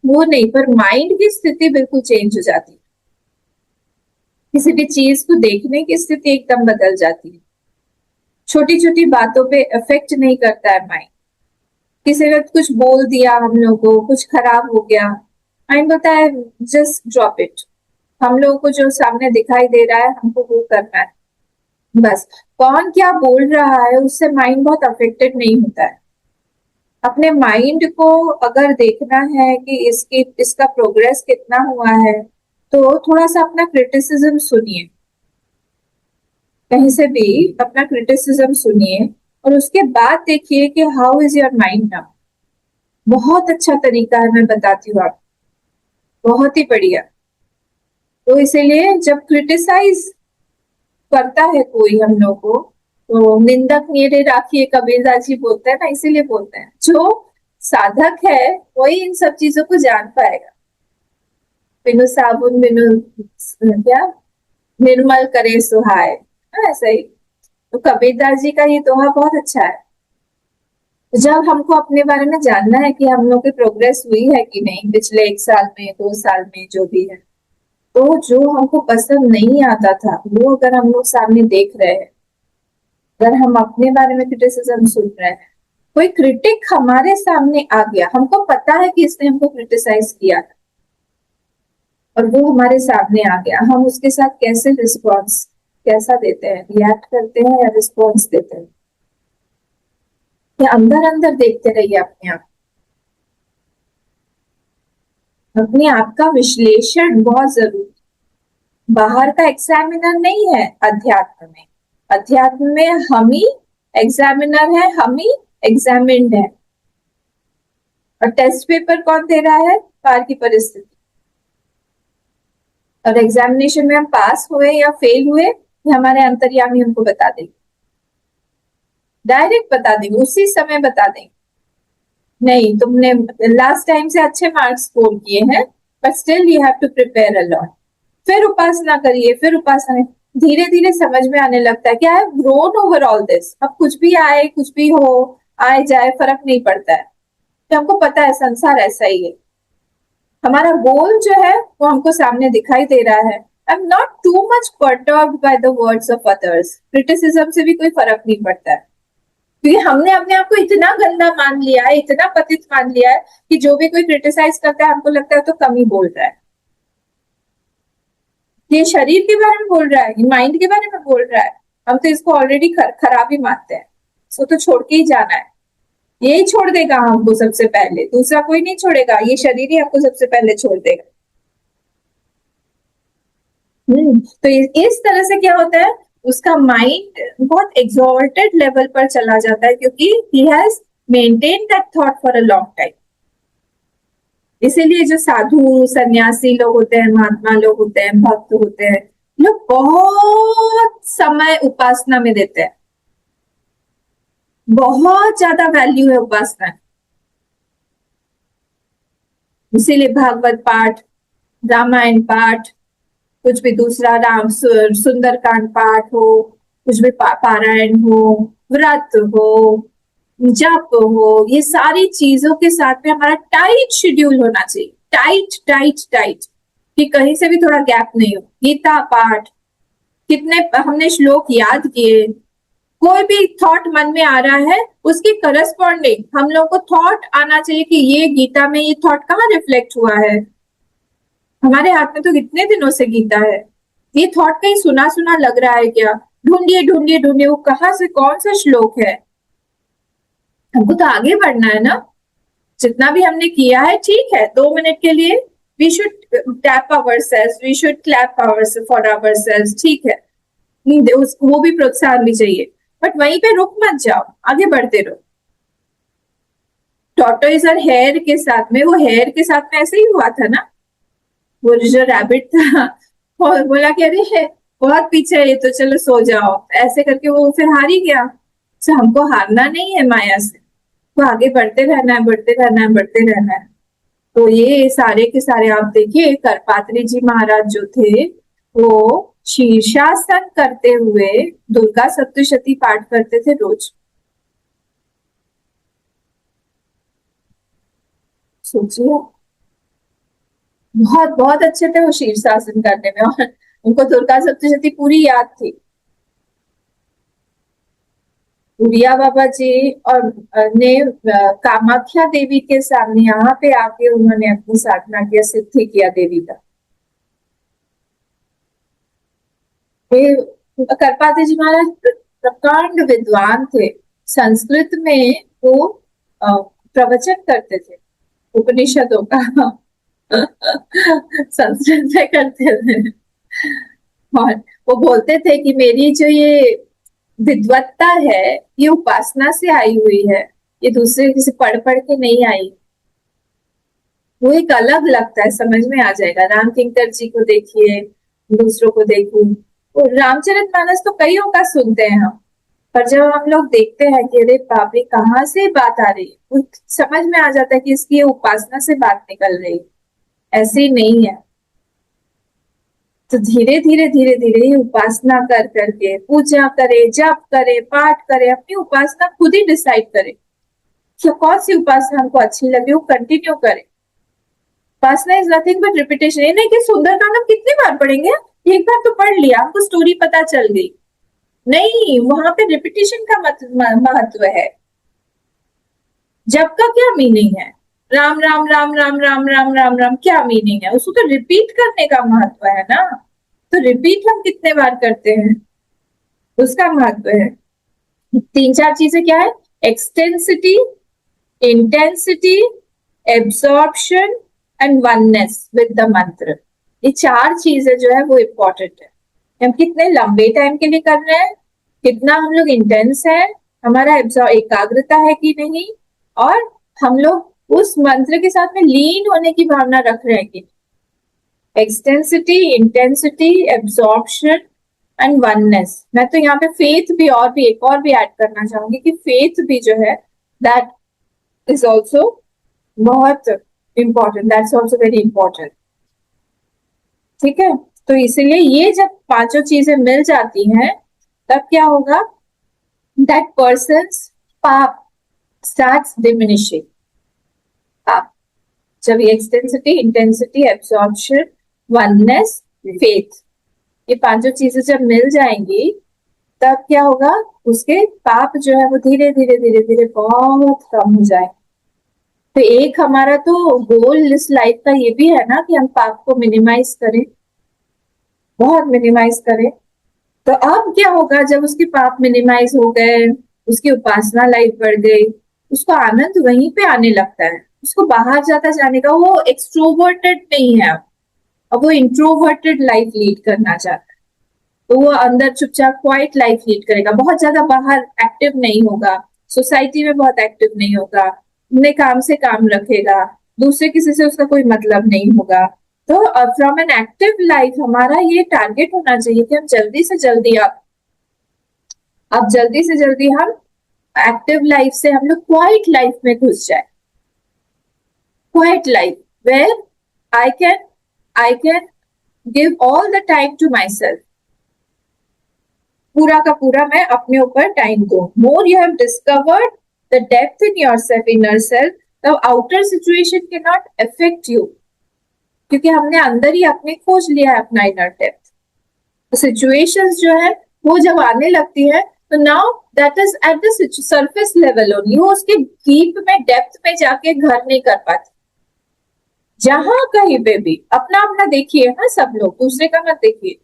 वो नहीं, पर माइंड की स्थिति बिल्कुल चेंज हो जाती है। किसी भी चीज को देखने की स्थिति एकदम बदल जाती है। छोटी छोटी बातों पे इफेक्ट नहीं करता है माइंड। किसी ने कुछ बोल दिया हम लोगों को, कुछ खराब हो गया, माइंड बोलता है जस्ट ड्रॉप इट। हम लोगों को जो सामने दिखाई दे रहा है हमको वो करना है बस। कौन क्या बोल रहा है उससे माइंड बहुत अफेक्टेड नहीं होता है। अपने माइंड को अगर देखना है कि इसका प्रोग्रेस कितना हुआ है, तो थोड़ा सा अपना क्रिटिसिज्म सुनिए, कहीं से भी अपना क्रिटिसिज्म सुनिए और उसके बाद देखिए कि how is your mind now. बहुत अच्छा तरीका है, मैं बताती हूँ आपको, बहुत ही बढ़िया। तो इसीलिए जब क्रिटिसाइज करता है कोई हम लोग को, तो निंदक मेरे राखिए कबीरदास जी बोलते हैं ना, इसीलिए बोलते हैं जो साधक है वही इन सब चीजों को जान पाएगा। बिनु साबुन बिनु क्या निर्मल करे सुहाए, ऐसा ही। तो कबीरदास जी का ये दोहा बहुत अच्छा है। जब हमको अपने बारे में जानना है कि हम लोग की प्रोग्रेस हुई है कि नहीं पिछले 1 साल में, 2 साल में, जो भी है, तो जो हमको पसंद नहीं आता था वो अगर हम लोग सामने देख रहे हैं, अगर हम अपने बारे में क्रिटिसिज्म सुन रहे हैं, कोई क्रिटिक हमारे सामने आ गया, हमको पता है कि इसने हमको क्रिटिसाइज किया और वो हमारे सामने आ गया, हम उसके साथ कैसे रिस्पॉन्स कैसा देते हैं, रिएक्ट करते हैं या रिस्पॉन्स देते हैं, या अंदर अंदर देखते रहिए अपने आप का विश्लेषण बहुत जरूरी। बाहर का एग्जामिनर नहीं है अध्यात्म में। अध्यात्म में हम ही एग्जामिनर है, हम ही एग्जामिन्ड है। और टेस्ट पेपर कौन दे रहा है? बाहर की परिस्थिति। और एग्जामिनेशन में हम पास हुए या फेल हुए, ये हमारे अंतर्यामी हमको बता देंगे, डायरेक्ट बता देंगे, उसी समय बता देंगे, नहीं तुमने लास्ट टाइम से अच्छे मार्क्स स्कोर किए हैं, but still you have to prepare a lot. फिर उपासना करिए, फिर उपासना, धीरे धीरे समझ में आने लगता है कि I have grown over all this. अब कुछ भी आए, कुछ भी हो, आए जाए, फर्क नहीं पड़ता है, तो हमको पता है संसार ऐसा ही है। हमारा गोल जो है वो हमको सामने दिखाई दे रहा है। आई am not too much perturbed by the words of others. Criticism से भी कोई फर्क नहीं पड़ता है, क्योंकि हमने अपने आप को इतना गंदा मान लिया है, इतना पतित मान लिया है कि जो भी कोई क्रिटिसाइज करता है हमको लगता है तो कम ही बोल रहा है, ये शरीर के बारे में बोल रहा है, ये माइंड के बारे में बोल रहा है, हम तो इसको ऑलरेडी खराब ही मानते हैं, इसको तो छोड़ के ही जाना है। यही छोड़ देगा हमको सबसे पहले, दूसरा कोई नहीं छोड़ेगा, ये शरीर ही हमको सबसे पहले छोड़ देगा। तो इस तरह से क्या होता है, उसका माइंड बहुत एक्सॉल्टेड लेवल पर चला जाता है, क्योंकि he has maintain that thought for a long time. इसीलिए जो साधु सन्यासी लोग होते हैं, महात्मा लोग होते हैं, भक्त होते हैं, लोग बहुत समय उपासना में देते हैं, बहुत ज्यादा वैल्यू है उपासना। इसीलिए भागवत पाठ, रामायण पाठ, कुछ भी दूसरा राम सुंदरकांड पाठ हो, कुछ भी पारायण हो, व्रत हो, जप हो, ये सारी चीजों के साथ में हमारा टाइट शेड्यूल होना चाहिए, टाइट टाइट टाइट, कि कहीं से भी थोड़ा गैप नहीं हो। गीता पाठ, कितने हमने श्लोक याद किए, कोई भी थॉट मन में आ रहा है उसकी करस्पॉन्डिंग हम लोग को थॉट आना चाहिए कि ये गीता में ये थॉट कहाँ रिफ्लेक्ट हुआ है। हमारे हाथ में तो कितने दिनों से गीता है, ये थॉट कहीं सुना सुना लग रहा है क्या, ढूंढिए ढूंढिए ढूंढिए वो कहाँ से कौन सा श्लोक है। हमको तो आगे बढ़ना है ना, जितना भी हमने किया है ठीक है, 2 मिनट के लिए we should tap ourselves, we should clap ourselves for ourselves, ठीक है, वो भी प्रोत्साहन भी चाहिए, बट वहीं पे रुक मत जाओ, आगे बढ़ते रहो। टॉर्टोइज और हेयर के साथ में, वो हेयर के साथ में ऐसे ही हुआ था ना, वो जो रैबिट था और बोला कि अरे बहुत पीछे है ये तो, चलो सो जाओ, ऐसे करके वो फिर हार ही गया। तो हमको हारना नहीं है माया से, तो आगे बढ़ते रहना है, बढ़ते रहना है, बढ़ते रहना है। तो ये सारे के सारे आप देखिए, करपात्री जी महाराज जो थे वो शीर्षासन करते हुए दुर्गा सप्तशती पाठ करते थे रोज। सोचिए, बहुत बहुत अच्छे थे वो शीर्षासन करने में, और उनको दुर्गा सप्तशती पूरी याद थी। उड़िया बाबा जी और ने कामाख्या देवी के सामने यहाँ पे आके उन्होंने अपनी साधना किया, सिद्धि किया देवी का। करपाते जी महाराज प्रकांड विद्वान थे। संस्कृत में वो प्रवचन करते थे उपनिषदों का संस्कृत में करते थे, और वो बोलते थे कि मेरी जो ये विद्वत्ता है ये उपासना से आई हुई है, ये दूसरे किसी पढ़ पढ़ के नहीं आई। वो एक अलग लगता है, समझ में आ जाएगा। राम किंकर जी को देखिए, दूसरों को देखिए, तो रामचरितमानस तो कईयों का सुनते हैं हम, पर जब हम लोग देखते हैं कि अरे बाप रे कहाँ से बात आ रही है, वो समझ में आ जाता है कि इसकी उपासना से बात निकल रही है, ऐसी नहीं है। तो धीरे धीरे धीरे धीरे उपासना कर करके पूजा करे, जप करे, पाठ करे, अपनी उपासना खुद ही डिसाइड करे कि कौन सी उपासना हमको अच्छी लगे, वो कंटिन्यू करे। उपासना इज नथिंग बट रिपीटेशन। ये नहीं कि सुंदरकांड हम कितनी बार पढ़ेंगे, एक बार तो पढ़ लिया, हमको स्टोरी पता चल गई, नहीं, वहां पे रिपीटेशन का महत्व है। जप का क्या मीनिंग है? राम राम राम राम राम राम राम राम, क्या मीनिंग है? उसको तो रिपीट करने का महत्व है ना। तो रिपीट हम कितने बार करते हैं उसका महत्व है। 3-4 चीजें क्या है? Extensity, intensity, absorption and oneness with the mantra. ये 4 चीजें जो है वो इम्पोर्टेंट है। हम कितने लंबे टाइम के लिए कर रहे हैं, कितना हम लोग इंटेंस है, हमारा एकाग्रता है कि नहीं, और हम लोग उस मंत्र के साथ में लीन होने की भावना रख रहे हैं कि। एक्सटेंसिटी, इंटेंसिटी, एब्सॉर्प्शन एंड वननेस। मैं तो यहाँ पे फेथ भी और भी एक और भी ऐड करना चाहूंगी कि फेथ भी जो है दैट इज ऑल्सो बहुत important, that's also very important. ठीक है, तो इसीलिए ये जब 5 चीजें मिल जाती हैं तब क्या होगा, दैट पर्सन्स पाप स्टार्ट्स डिमिनिशिंग। पाप, जब ये एक्सटेंसिटी, इंटेंसिटी, एब्सॉर्प्शन, वननेस, फेथ, ये 5 चीजें जब मिल जाएंगी तब क्या होगा, उसके पाप जो है वो धीरे धीरे धीरे धीरे बहुत कम हो जाए। तो एक हमारा तो गोल इस लाइफ का ये भी है ना कि हम पाप को मिनिमाइज करें, बहुत मिनिमाइज करें। तो अब क्या होगा, जब उसके पाप मिनिमाइज हो गए, उसकी उपासना लाइफ बढ़ गई, उसको आनंद वहीं पे आने लगता है, उसको बाहर जाता जाने का, वो एक्सट्रोवर्टेड नहीं है, अब वो इंट्रोवर्टेड लाइफ लीड करना चाहता है। तो वो अंदर चुपचाप क्वाइट लाइफ लीड करेगा, बहुत ज्यादा बाहर एक्टिव नहीं होगा, सोसाइटी में बहुत एक्टिव नहीं होगा, अपने काम से काम रखेगा, दूसरे किसी से उसका कोई मतलब नहीं होगा। तो फ्रॉम एन एक्टिव लाइफ हमारा ये टारगेट होना चाहिए कि हम जल्दी से जल्दी अब जल्दी से जल्दी हम एक्टिव लाइफ से हम लोग क्वाइट लाइफ में घुस जाए। Quiet life where I can give all the time to myself, पूरा का पूरा मैं अपने ऊपर टाइम दूं। More you have discovered the depth in yourself, inner self, the outer situation can not affect you, क्योंकि हमने अंदर ही अपने खोज लिया है अपना इनर डेप्थ। सिचुएशंस जो है वो जब आने लगती है तो now that is at the surface level only, वो उसके डीप में डेप्थ में जाके घर नहीं कर पाती। जहां कहीं पे भी अपना अपना देखिए, हाँ सब लोग दूसरे का मत देखिए,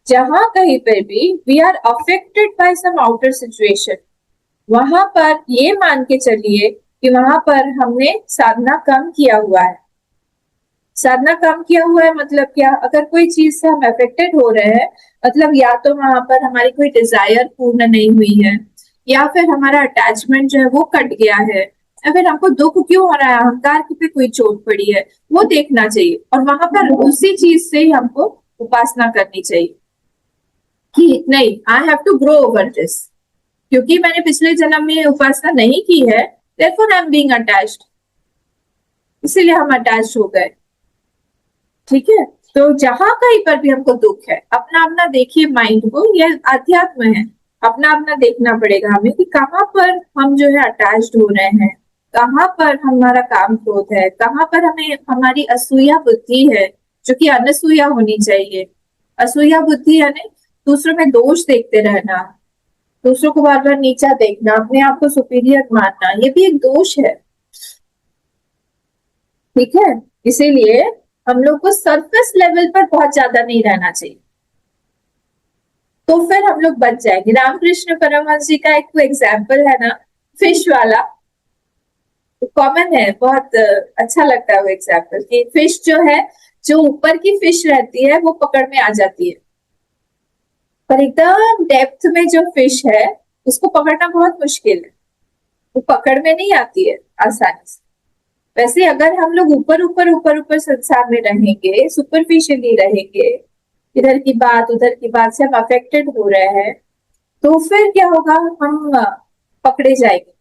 जहां कहीं पे भी we are affected by some outer situation, वहां पर ये मान के चलिए कि वहां पर हमने साधना कम किया हुआ है। साधना कम किया हुआ है मतलब क्या, अगर कोई चीज से हम अफेक्टेड हो रहे हैं मतलब या तो वहां पर हमारी कोई डिजायर पूर्ण नहीं हुई है, या फिर हमारा अटैचमेंट जो है वो कट गया है, या फिर हमको दुख क्यों हो रहा है, अहंकार पे कोई चोट पड़ी है, वो देखना चाहिए। और वहां पर उसी चीज से ही हमको उपासना करनी चाहिए कि नहीं, I have to grow over this, क्योंकि मैंने पिछले जन्म में उपासना नहीं की है, therefore I am being attached, इसीलिए हम अटैच हो गए। ठीक है, तो जहां कहीं पर भी हमको दुख है, अपना अपना देखिए माइंड को, यह अध्यात्म है, अपना अपना देखना पड़ेगा हमें कि कहाँ पर हम जो है अटैच्ड हो रहे हैं, कहाँ पर हमारा काम क्रोध है, कहाँ पर हमें हमारी असूया बुद्धि है, जो कि अनसूया होनी चाहिए। असूया बुद्धि यानी दूसरों में दोष देखते रहना, दूसरों को बार बार नीचा देखना, अपने आप को सुपीरियर मानना, ये भी एक दोष है। ठीक है, इसीलिए हम लोग को सरफेस लेवल पर बहुत ज्यादा नहीं रहना चाहिए, तो फिर हम लोग बच जाएंगे। रामकृष्ण परमहंस जी का एक एग्जाम्पल है ना, फिश वाला, कॉमन है, बहुत अच्छा लगता है वो एग्जाम्पल कि फिश जो है, जो ऊपर की फिश रहती है वो पकड़ में आ जाती है, पर एकदम डेप्थ में जो फिश है उसको पकड़ना बहुत मुश्किल है, वो पकड़ में नहीं आती है आसानी से। वैसे अगर हम लोग ऊपर ऊपर ऊपर ऊपर संसार में रहेंगे, सुपरफिशियली रहेंगे, इधर की बात उधर की बात से हम अफेक्टेड हो रहे हैं, तो फिर क्या होगा, हम पकड़े जाएंगे।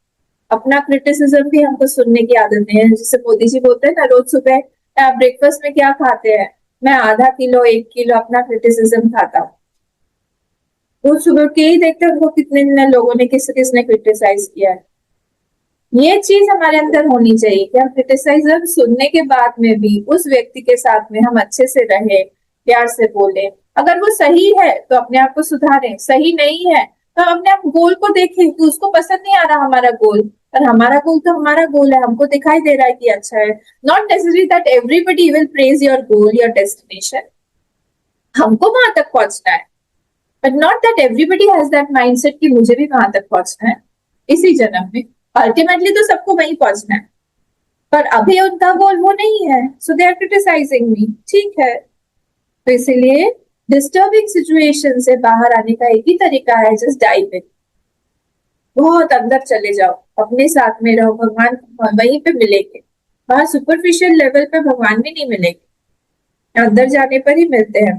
अपना क्रिटिसिज्म भी हमको सुनने की आदत नहीं है। जैसे मोदी जी बोलते हैं ना, रोज सुबह आप ब्रेकफास्ट में क्या खाते हैं, मैं आधा किलो 1 किलो अपना क्रिटिसिज्म खाता हूँ। रोज सुबह के ही देखते हैं उनको कितने लोगों ने किसने क्रिटिसाइज किया है। ये चीज हमारे अंदर होनी चाहिए कि हम क्रिटिसाइज्म सुनने के बाद में भी उस व्यक्ति के साथ में हम अच्छे से रहे, प्यार से बोले। अगर वो सही है तो अपने आप को सुधारें, सही नहीं है तो हम अपने आप गोल को देखें कि उसको पसंद नहीं आ रहा हमारा गोल, पर हमारा गोल तो हमारा गोल है, हमको दिखाई दे रहा है कि अच्छा है। Not necessary that everybody will praise your goal, your destination, हमको वहां तक पहुंचना है, but not that everybody has that mindset कि मुझे भी वहां तक पहुंचना है इसी जन्म में। अल्टीमेटली तो सबको वहीं पहुंचना है, पर अभी उनका गोल वो नहीं है, सो दे आर क्रिटिसाइजिंग मी। ठीक है, तो इसीलिए डिस्टर्बिंग सिचुएशन से बाहर आने का एक ही तरीका है, जस्ट डाइव इन, बहुत अंदर चले जाओ, अपने साथ में रहो, भगवान वहीं पे मिलेंगे। बाहर सुपरफिशियल लेवल पे भगवान भी नहीं मिलेंगे, अंदर जाने पर ही मिलते हैं।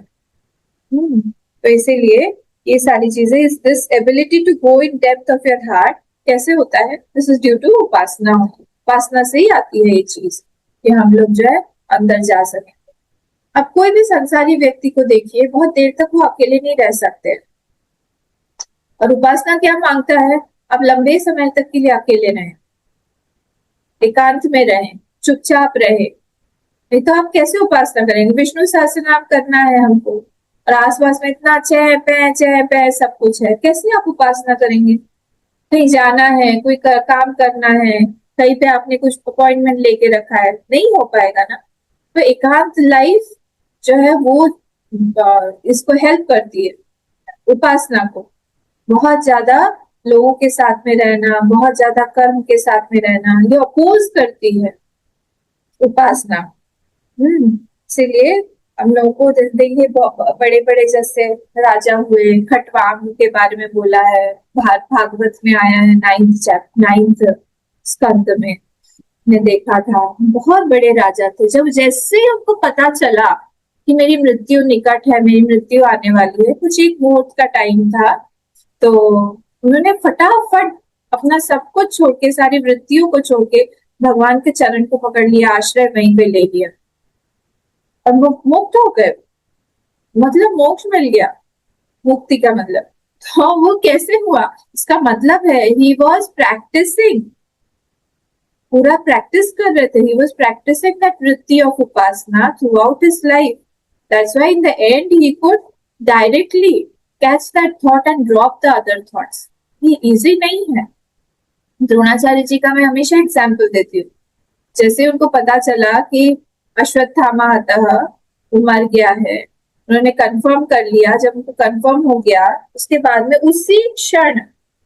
तो इसीलिए ये सारी चीजें, इस this ability to go in depth of your heart कैसे होता है, दिस इज ड्यू टू उपासना। उपासना से ही आती है ये चीज कि हम लोग जो है अंदर जा सके। अब कोई भी संसारी व्यक्ति को देखिए, बहुत देर तक वो अकेले नहीं रह सकते, और उपासना क्या मांगता है, आप लंबे समय तक के लिए अकेले रहें, एकांत में रहें, चुपचाप रहे, नहीं तो आप कैसे उपासना करेंगे। विष्णु सहस्त्र नाम करना है हमको, और आसपास में इतना चह पह सब कुछ है, कैसे आप उपासना करेंगे। कहीं जाना है, कोई काम करना है, कहीं पे आपने कुछ अपॉइंटमेंट लेके रखा है, नहीं हो पाएगा ना। तो एकांत लाइफ जो है वो इसको हेल्प करती है, उपासना को। बहुत ज्यादा लोगों के साथ में रहना, बहुत ज्यादा कर्म के साथ में रहना, ये अपोज करती है उपासना। इसीलिए हम लोगों को देखिए, बड़े बड़े जैसे राजा हुए, खटवांग के बारे में बोला है, भागवत में आया है, 9th स्कंद में ने देखा था। बहुत बड़े राजा थे, जब जैसे उनको पता चला कि मेरी मृत्यु निकट है, मेरी मृत्यु आने वाली है, कुछ एक मुहूर्त का टाइम था, तो उन्होंने फटाफट अपना सब कुछ छोड़ के, सारी वृत्तियों को छोड़ के भगवान के चरण को पकड़ लिया, आश्रय वहीं पे ले लिया, और वो मुक्त हो गए, मतलब मोक्ष मिल गया। मुक्ति का मतलब तो वो कैसे हुआ, इसका मतलब है ही वॉज प्रैक्टिसिंग, पूरा प्रैक्टिस कर रहे थे, ही वॉज प्रैक्टिसिंग दैट वृत्ति of Upasana through out his life. That's why in the and he could directly catch that thought and drop the other thoughts. ये इजी नहीं है। द्रोणाचार्य जी का मैं हमेशा एग्जाम्पल देती हूँ। जैसे उनको पता चला कि अश्वत्थामा वो मर गया है, उन्होंने कंफर्म कर लिया, जब उनको कंफर्म हो गया उसके बाद में उसी क्षण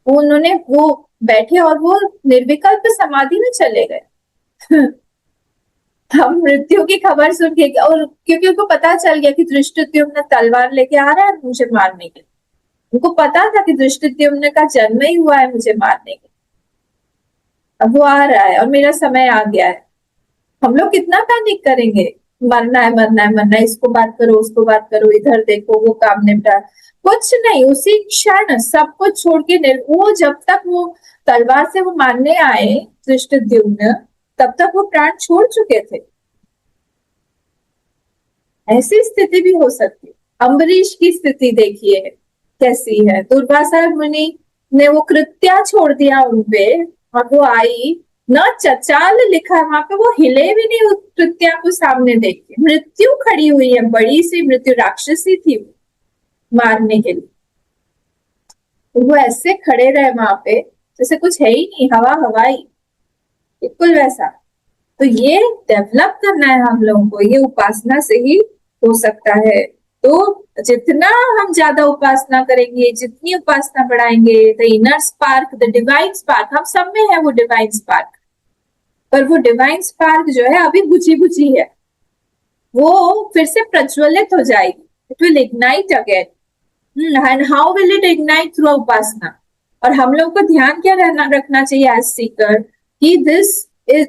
उन्होंने वो बैठे और वो निर्विकल्प समाधि में चले गए। हम मृत्यु की खबर सुन के, और क्योंकि उनको पता चल गया कि धृष्टद्युम्न तलवार लेके आ रहा है मुझे मारने के, उनको पता था कि धृष्टद्युम्न का जन्म ही हुआ है मुझे मारने के, अब वो आ रहा है और मेरा समय आ गया है। हम लोग कितना पैनिक करेंगे, मरना है मरना है मरना है, इसको बात करो उसको बात करो, इधर देखो वो काम निपटा, कुछ नहीं, उसी क्षण सब कुछ छोड़ के वो जब तक वो तलवार से वो मारने आए धृष्टद्युम्न, तब तक वो प्राण छोड़ चुके थे। ऐसी स्थिति भी हो सकती है। अम्बरीश की स्थिति देखिए कैसी है, दुर्वासा मुनि ने वो कृत्या छोड़ दिया उनपे, और वो आई न चचाल लिखा है वहां पे, वो हिले भी नहीं उस तृतीया को सामने देख के। मृत्यु खड़ी हुई है, बड़ी सी मृत्यु, राक्षसी थी मारने के लिए। वो ऐसे खड़े रहे वहां पे जैसे कुछ है ही नहीं, हवा हवाई, बिल्कुल वैसा। तो ये डेवलप करना है हम लोगों को, ये उपासना से ही हो सकता है। तो जितना हम ज्यादा उपासना करेंगे, जितनी उपासना बढ़ाएंगे, the inner spark, the divine spark, हम सब में है वो डिवाइन स्पार्क, पर वो डिवाइन स्पार्क जो है अभी बुझी बुझी है, वो फिर से प्रज्वलित हो जाएगी, it will ignite again. And how will it ignite? Through उपासना। और हम लोग को ध्यान क्या रखना चाहिए एज सीकर, कि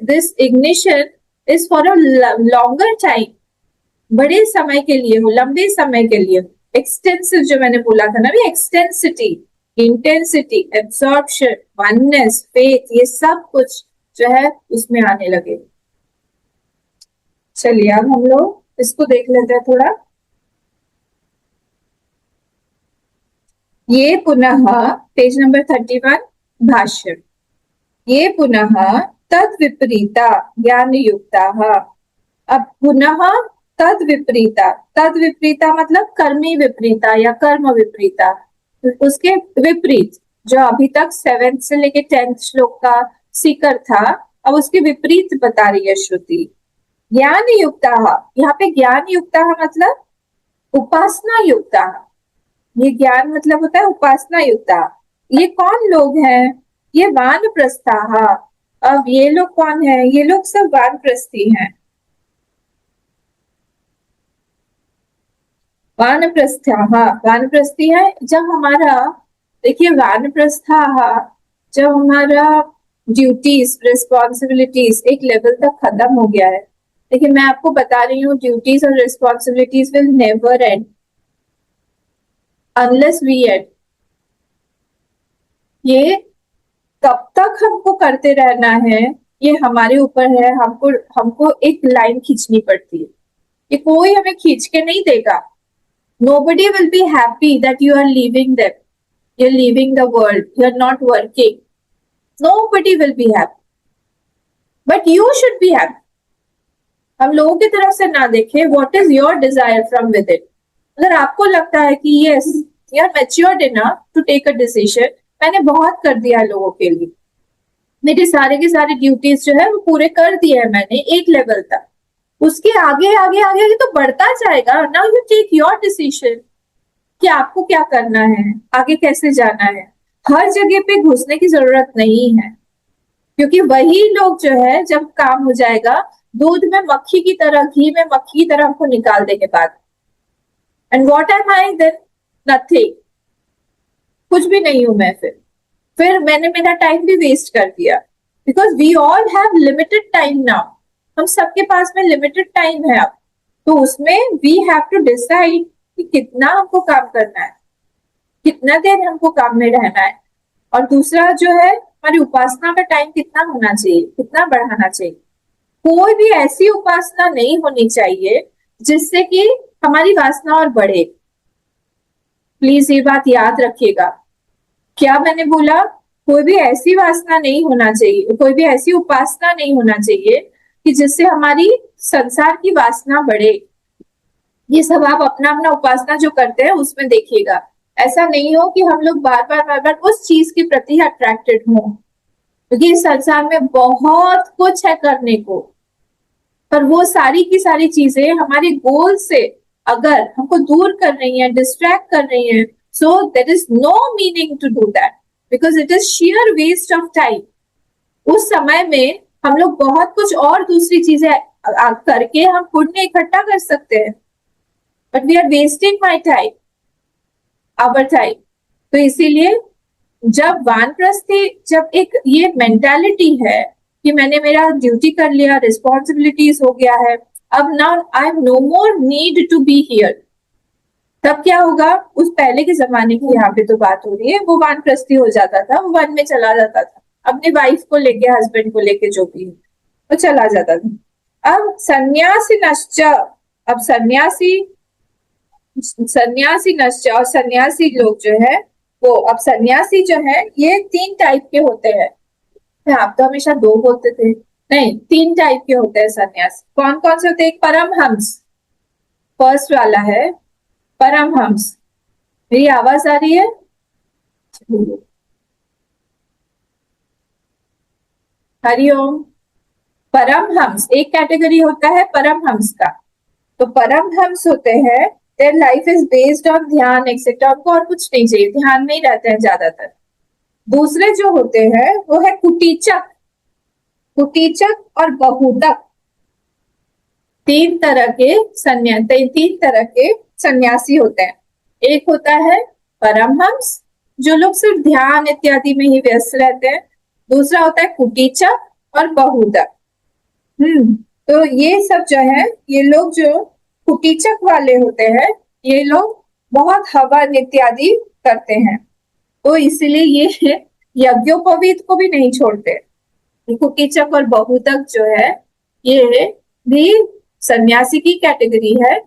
this ignition is for a longer time, बड़े समय के लिए हो, लंबे समय के लिए। एक्सटेंसिव जो मैंने बोला था ना, एक्सटेंसिटी, इंटेंसिटी, एब्सॉर्प्शन, वननेस, फेथ, ये सब कुछ जो है उसमें आने लगे। चलिए अब हम लोग इसको देख लेते हैं थोड़ा। ये पुनः पेज नंबर 31 भाष्य, ये पुनः तद विपरीता ज्ञान युक्ता। अब पुनः तद विपरीता, तद विपरीता मतलब कर्मी विपरीता या कर्म विपरीता, उसके विपरीत, जो अभी तक 7th से लेके 10th श्लोक का सीकर था, अब उसके विपरीत बता रही है श्रुति। ज्ञान युक्ता, यहाँ पे ज्ञान युक्ता मतलब उपासना युक्ता, ये ज्ञान मतलब होता है उपासना युक्ता। ये कौन लोग हैं? ये वानप्रस्था। अब ये लोग कौन है? ये लोग सब वानप्रस्थी हैं। वानप्रस्था, वानप्रस्थी है। जब हमारा, देखिए वानप्रस्था, जब हमारा ड्यूटीज रिस्पॉन्सिबिलिटीज एक लेवल तक खत्म हो गया है, देखिए मैं आपको बता रही हूँ, ड्यूटीज और responsibilities will never end unless we end. ये कब तक हमको करते रहना है, ये हमारे ऊपर है। हमको हमको एक लाइन खींचनी पड़ती है, ये कोई हमें खींच के नहीं देगा। Nobody will be happy that you are leaving them, you're leaving the world, you're not working. Nobody will be happy, but you should be happy. हम लोगों की तरफ से ना देखें, what is your desire from within. अगर आपको लगता है कि yes, you are matured enough to take a decision, मैंने बहुत कर दिया लोगों के लिए, मेरे सारे के सारे ड्यूटीज जो है वो पूरे कर दिए हैं मैंने एक लेवल तक, उसके आगे आगे आगे आगे तो बढ़ता जाएगा। Now you take your decision कि आपको क्या करना है, आगे कैसे जाना है। हर जगह पे घुसने की जरूरत नहीं है, क्योंकि वही लोग जो है जब काम हो जाएगा, दूध में मक्खी की तरह, घी में मक्खी की तरह हमको निकाल देंगे बाद। And what am I then? Nothing, कुछ भी नहीं हूं मैं। फिर मैंने मेरा टाइम भी वेस्ट कर दिया, because we all have limited time now. हम सबके पास में लिमिटेड टाइम है अब, तो उसमें वी हैव टू डिसाइड कि कितना हमको काम करना है, कितना देर हमको काम में रहना है। और दूसरा जो है, हमारी उपासना का टाइम कितना होना चाहिए, कितना बढ़ाना चाहिए। कोई भी ऐसी उपासना नहीं होनी चाहिए जिससे कि हमारी वासना और बढ़े। प्लीज ये बात याद रखिएगा। क्या मैंने बोला? कोई भी ऐसी वासना नहीं होना चाहिए, कोई भी ऐसी उपासना नहीं होना चाहिए कि जिससे हमारी संसार की वासना बढ़े। ये सब आप अपना अपना उपासना जो करते हैं उसमें देखिएगा। ऐसा नहीं हो कि हम लोग बार बार उस चीज के प्रति अट्रैक्टेड हो, क्योंकि इस संसार में बहुत कुछ है करने को, पर वो सारी की सारी चीजें हमारे गोल से अगर हमको दूर कर रही है, डिस्ट्रैक्ट कर रही है, so there is no meaning to do that because it is sheer waste of time. उस समय में हम लोग बहुत कुछ और दूसरी चीजें करके हम पुण्य इकट्ठा कर सकते हैं, but we are wasting my time, our time. तो इसीलिए जब वानप्रस्थी, जब एक ये मेंटालिटी है कि मैंने मेरा ड्यूटी कर लिया, रिस्पॉन्सिबिलिटीज हो गया है, अब now I have no more need to be here, तब क्या होगा? उस पहले के जमाने की यहाँ पे तो बात हो रही है, वो वानप्रस्थी हो जाता था, वो वन में चला जाता था, अपने वाइफ को लेके, हस्बैंड को लेके, जो भी वो चला जाता था। अब सन्यासी नश्च, अब सन्यासी नश्च और सन्यासी लोग जो है वो, अब सन्यासी जो है ये 3 टाइप के होते हैं। आप तो हमेशा दो बोलते थे। नहीं, 3 टाइप के होते हैं सन्यास। कौन कौन से होते हैं? एक परमहंस, फर्स्ट वाला है परमहंस। मेरी आवाज आ रही है? हरिओम। परमहंस एक कैटेगरी होता है परमहंस का। तो परमहंस होते हैं, their life is based on ध्यान एक्सेट्रा, उनको और कुछ नहीं चाहिए, ध्यान में ही रहते हैं ज्यादातर। दूसरे जो होते हैं वो है कुटीचक, कुटीचक और बहुतक। तीन तरह के सन्यासी होते हैं। एक होता है परमहंस, जो लोग सिर्फ ध्यान इत्यादि में ही व्यस्त रहते हैं। दूसरा होता है कुटीचक और बहुतक। तो ये सब जो है, ये लोग जो कुटीचक वाले होते हैं, ये लोग बहुत हवन इत्यादि करते हैं, तो इसलिए ये यज्ञोपवीत को भी नहीं छोड़ते। कुटीचक और बहुतक जो है, ये भी सन्यासी की कैटेगरी है,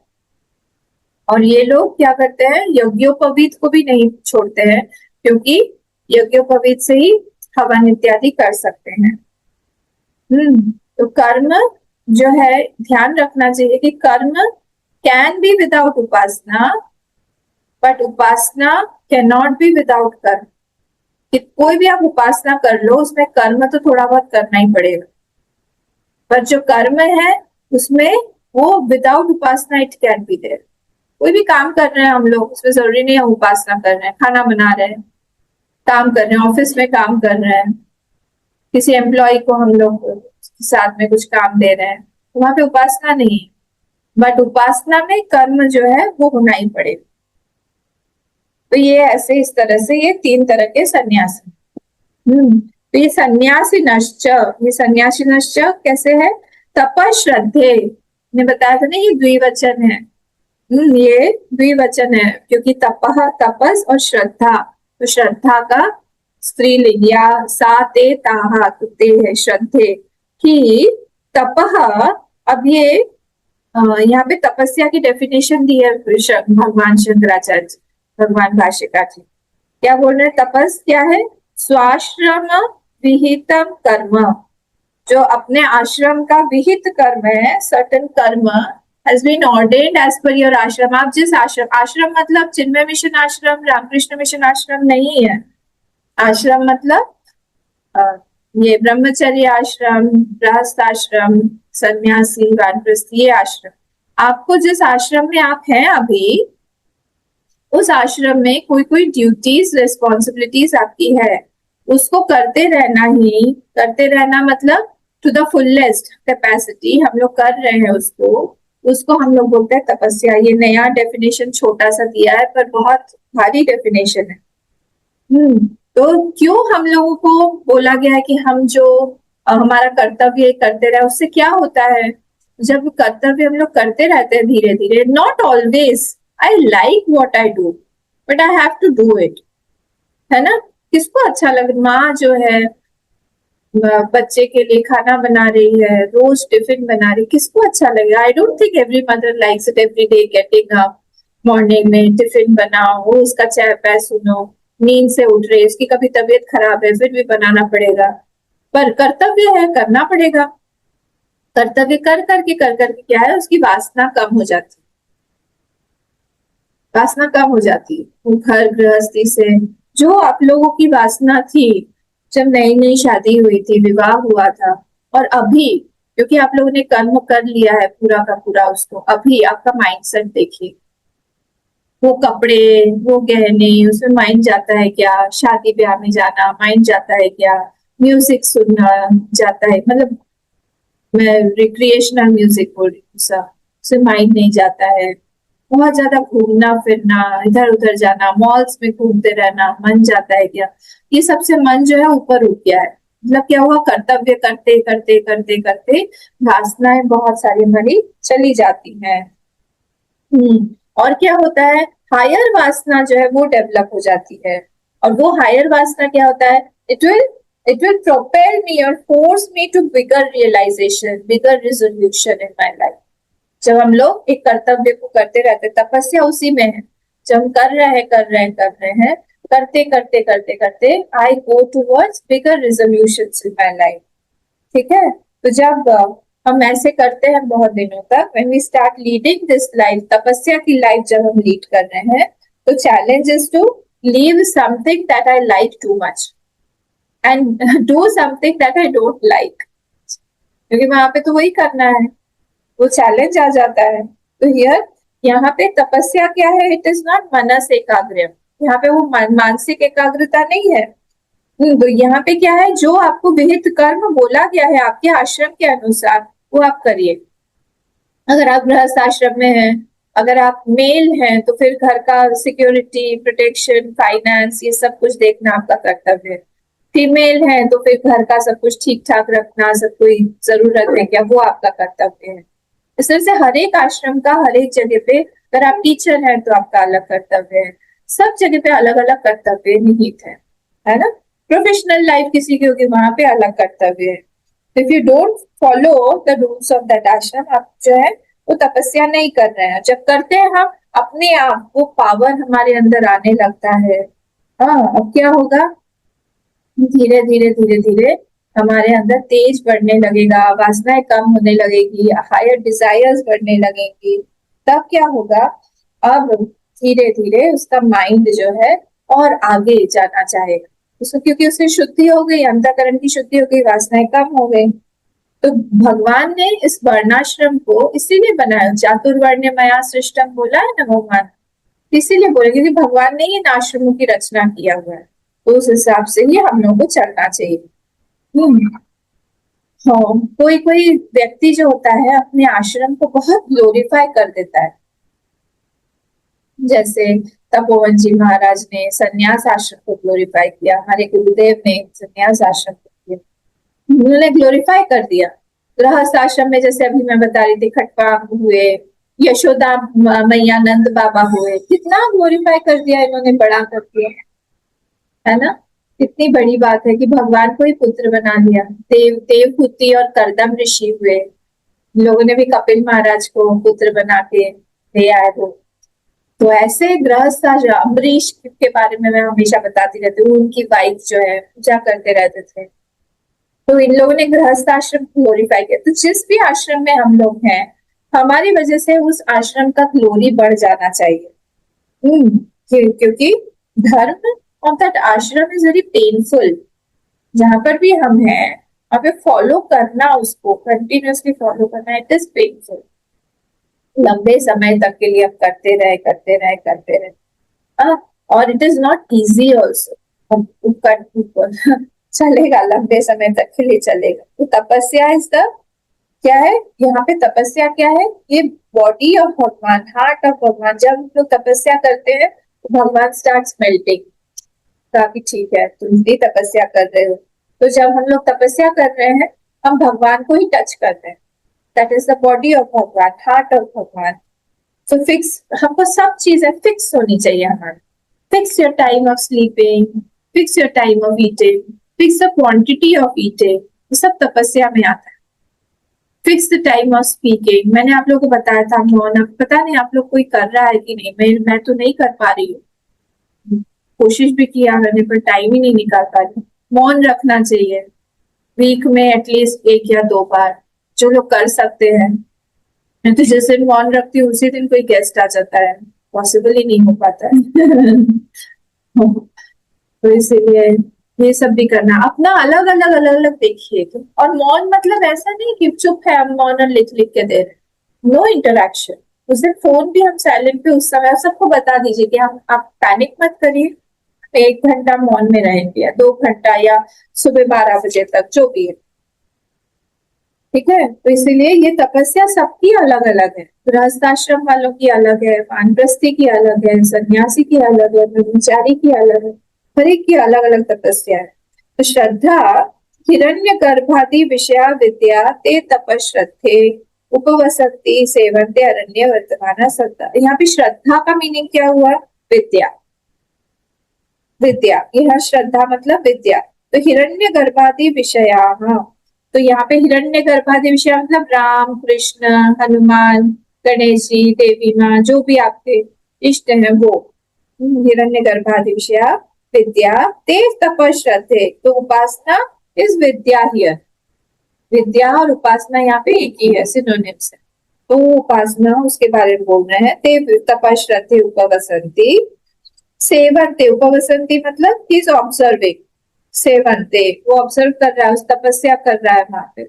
और ये लोग क्या करते हैं, यज्ञोपवीत को भी नहीं छोड़ते हैं, क्योंकि यज्ञोपवीत से ही हवन इत्यादि कर सकते हैं। तो कर्म जो है, ध्यान रखना चाहिए कि कर्म can be without Upasana, but Upasana can not be without कर्म। कि कोई भी आप उपासना कर लो, उसमें कर्म तो थोड़ा बहुत करना ही पड़ेगा, पर जो कर्म है उसमें वो विदाउट उपासना इट कैन बी देयर। कोई भी काम कर रहे हैं हम लोग, उसमें जरूरी नहीं है उपासना कर रहे हैं। खाना बना रहे हैं, काम कर रहे हैं, ऑफिस में काम कर रहे हैं, किसी एम्प्लॉय को हम लोग साथ में कुछ काम दे रहे हैं, तो वहां पे उपासना नहीं है, बट उपासना में कर्म जो है वो होना ही पड़ेगा। तो ये ऐसे इस तरह से ये 3 तरह के सन्यास हैं। तो ये सन्यासी नश्च कैसे है? तपश्रद्धे, ने बताया था ना, ये द्विवचन है। ये द्विवचन है, क्योंकि तपह तपस और श्रद्धा, तो श्रद्धा का स्त्रीलिंग, या सा ते ताहा, तो ते है श्रद्धे कि तपह। अब ये यहाँ पे तपस्या की डेफिनेशन दी है भगवान शंकराचार्य, भगवान भाष्यकार जी क्या बोल रहे हैं? तपस क्या है? स्वाश्रम विहितम कर्म, जो अपने आश्रम का विहित कर्म है, सर्टेन कर्म has been ordained as per your आश्रम। आप जिस आश्रम, आश्रम मतलब चिन्मय मिशन आश्रम, रामकृष्ण मिशन आश्रम नहीं है। आश्रम मतलब ये ब्रह्मचर्य आश्रम, गृहस्थ आश्रम, सन्यासी, वानप्रस्थ, ये आश्रम। आपको जिस आश्रम में आप हैं अभी, उस आश्रम में कोई कोई ड्यूटीज रिस्पॉन्सिबिलिटीज आपकी है, उसको करते रहना मतलब टू द फुलेस्ट कैपेसिटी हम लोग कर रहे हैं उसको हम लोग बोलते हैं तपस्या। ये नया डेफिनेशन छोटा सा दिया है, पर बहुत भारी डेफिनेशन है। तो क्यों हम लोगों को बोला गया है कि हम जो हमारा कर्तव्य करते रहे, उससे क्या होता है? जब कर्तव्य हम लोग करते रहते हैं धीरे धीरे, not always I like what I do, but I have to do it, है ना? किसको अच्छा लगे? माँ जो है बच्चे के लिए खाना बना रही है, रोज टिफिन बना रही, किसको अच्छा लगेगा? I don't think every mother likes it every day getting up morning में टिफिन बनाओ, उसका चाय पाय सुनो, नींद से उठ रही है, उसकी कभी तबीयत खराब है फिर भी बनाना पड़ेगा, पर कर्तव्य है, करना पड़ेगा। कर्तव्य कर करके क्या है, उसकी वासना कम हो जाती है, वासना कम हो जाती है। घर गृहस्थी से जो आप लोगों की वासना थी जब नई नई शादी हुई थी, विवाह हुआ था, और अभी क्योंकि आप लोगों ने कर्म कर लिया है पूरा का पूरा, उसको अभी आपका माइंडसेट देखिए, वो कपड़े, वो गहने, उसमें माइंड जाता है क्या? शादी ब्याह में जाना माइंड जाता है क्या? म्यूजिक सुनना जाता है, मतलब मैं रिक्रिएशनल म्यूजिक बोल रही हूँ, उससे माइंड नहीं जाता है। बहुत ज्यादा घूमना फिरना, इधर उधर जाना, मॉल्स में घूमते रहना, मन जाता है क्या? ये सबसे मन जो है ऊपर उठ गया है। मतलब क्या हुआ? कर्तव्य करते करते करते करते वासनाएं बहुत सारी हमारी चली जाती हैं। और क्या होता है? हायर वासना जो है वो डेवलप हो जाती है, और वो हायर वासना क्या होता है? इट विल प्रोपेल मी और force me to bigger realization, bigger resolution in my life. जब हम लोग एक कर्तव्य को करते रहते, तपस्या उसी में है, जब हम कर रहे हैं करते करते करते करते I go towards bigger resolutions in my life. ठीक है, तो जब हम ऐसे करते हैं बहुत दिनों तक, when we start leading this life, तपस्या की लाइफ जब हम लीड कर रहे हैं, तो challenge is to leave something that I like too much and do something that I don't like, क्योंकि वहां पे तो वही करना है, वो चैलेंज आ जाता है। तो हियर, यहाँ पे तपस्या क्या है? इट इज नॉट मनस एकाग्र, यहाँ पे वो मानसिक एकाग्रता नहीं है। तो यहाँ पे क्या है, जो आपको विहित कर्म बोला गया है आपके आश्रम के अनुसार, वो आप करिए। अगर आप गृहस्थ आश्रम में हैं, अगर आप मेल हैं, तो फिर घर का सिक्योरिटी, प्रोटेक्शन, फाइनेंस, ये सब कुछ देखना आपका कर्तव्य है। फीमेल है तो फिर घर का सब कुछ ठीक ठाक रखना, सब कोई जरूरत है क्या, वो आपका कर्तव्य है। इस तरह से हर एक आश्रम का हर एक जगह पे, अगर आप टीचर हैं तो आपका अलग कर्तव्य है, सब जगह पे अलग अलग कर्तव्य निहित है ना। प्रोफेशनल लाइफ किसी की होगी, वहां पे अलग कर्तव्य है। If you don't follow the rules of that आश्रम, आप जो है वो तपस्या नहीं कर रहे हैं। जब करते हैं हम, अपने आप वो पावर हमारे अंदर आने लगता है। हाँ, अब क्या होगा, धीरे धीरे धीरे धीरे हमारे अंदर तेज बढ़ने लगेगा, वासनाएं कम होने लगेगी, हायर डिजायर्स बढ़ने लगेंगी। तब क्या होगा, अब धीरे धीरे उसका माइंड जो है और आगे जाना चाहेगा उसको, क्योंकि उसकी शुद्धि हो गई, अंतःकरण की शुद्धि हो गई, वासनाएं कम हो गई। तो भगवान ने इस वर्णाश्रम को इसीलिए बनाया, चातुर्वर्ण्य मया सृष्टम बोला है ना भगवान, इसीलिए बोले क्योंकि भगवान ने इन आश्रमों की रचना किया हुआ है, तो उस हिसाब से ही हम लोग को चलना चाहिए। हाँ, कोई कोई व्यक्ति जो होता है अपने आश्रम को बहुत ग्लोरीफाई कर देता है, जैसे तपोवन जी महाराज ने संन्यास आश्रम को ग्लोरीफाई किया, हमारे गुरुदेव ने संन्यास आश्रम को किया, उन्होंने ग्लोरीफाई कर दिया। गृहस्थ आश्रम में जैसे अभी मैं बता रही थी, खटवांग हुए, यशोदा मैया, नंद बाबा हुए, कितना ग्लोरीफाई कर दिया इन्होंने, बड़ा कर दिया, है ना। कितनी बड़ी बात है कि भगवान को ही पुत्र बना दिया। देवहूति और करदम ऋषि हुए, लोगों ने भी कपिल महाराज को पुत्र बना के ले आए वो। तो ऐसे गृहस्थ अम्बरीश के बारे में मैं हमेशा बताती रहती हूँ, उनकी वाइफ जो है पूजा करते रहते थे, तो इन लोगों ने गृहस्थ आश्रम ग्लोरीफाई किया। तो जिस भी आश्रम में हम लोग हैं, हमारी वजह से उस आश्रम का ग्लोरी बढ़ जाना चाहिए। क्योंकि धर्म ऑफ दैट आश्रम इज वेरी पेनफुल। जहां पर भी हम हैं, वहां पे फॉलो करना, उसको कंटिन्यूअसली फॉलो करना, इट इज पेनफुल। लंबे समय तक के लिए हम करते रहे करते रहे करते रहे, और it is not easy also. चलेगा, लंबे समय तक के लिए चलेगा। तो तपस्या इज द, क्या है यहाँ पे, तपस्या क्या है, ये बॉडी ऑफ भगवान, हार्ट ऑफ भगवान। जब हम लोग तपस्या करते हैं तो भगवान स्टार्ट्स मेल्टिंग, काफी ठीक है तुम भी तपस्या कर रहे हो। तो जब हम लोग तपस्या कर रहे हैं, हम भगवान को ही टच कर रहे हैं, that is the body of भगवान, हार्ट ऑफ भगवान। तो फिक्स, हमको सब चीजें फिक्स होनी चाहिए हमारी। Fix your time of sleeping, fix your time of eating, fix the quantity of eating, ये सब तपस्या में आता है। Fix the time of speaking, मैंने आप लोगों को बताया था मौन, अब पता नहीं आप लोग कोई कर रहा है कि नहीं, मैं तो नहीं कर पा रही हूँ, कोशिश भी किया मैंने पर टाइम ही नहीं निकाल पा रही। मौन रखना चाहिए, वीक में एटलीस्ट 1 या 2 बार, जो लोग कर सकते हैं। मैं तो जिस दिन मौन रखती हूँ उसी दिन कोई गेस्ट आ जाता है, पॉसिबल ही नहीं हो पाता है। तो इसीलिए ये सब भी करना, अपना अलग अलग अलग अलग देखिए। और मौन मतलब ऐसा नहीं कि चुप है हम मौन और लिख लिख के दे रहे, नो इंटरेक्शन। उस दिन फोन भी हम साइलेंट पे उस समय सबको बता दीजिए कि आप पैनिक मत करिए, 1 घंटा मौन में रहेंगे या 2 घंटा या सुबह 12 बजे तक, जो भी है, ठीक है। तो इसीलिए ये तपस्या सबकी अलग अलग है, गृहस्थाश्रम वालों की अलग है, वानप्रस्थी की अलग है, सन्यासी की अलग है, ब्रह्मचारी की अलग है, हर एक की अलग अलग तपस्या है। तो श्रद्धा हिरण्य गर्भादि विषया विद्या ते तपश्रद्धे उपवसति सेवन्ते अरण्य वर्तमाना श्रद्धा। यहाँ पे श्रद्धा का मीनिंग क्या हुआ, विद्या। विद्या, यह श्रद्धा मतलब विद्या। तो हिरण्य गर्भादि विषया, तो यहाँ पे हिरण्य गर्भादि विषय मतलब राम, कृष्ण, हनुमान, गणेश जी, देवी माँ, जो भी आपके इष्ट हैं वो हिरण्य गर्भादि विषया विद्या ते तपश्रद्धे, तो उपासना इज विद्या हियर। विद्या और उपासना यहाँ पे एक ही है, सिनोनिम्स है। तो उपासना उसके बारे में बोल रहे हैं। ते तपश्रद्धे उपवसंती, सेवन्ते, उपवसंती मतलब ही इज ऑब्जर्विंग, सेवन्ते वो ऑब्जर्व कर रहा है, उस तपस्या कर रहा है वहां पे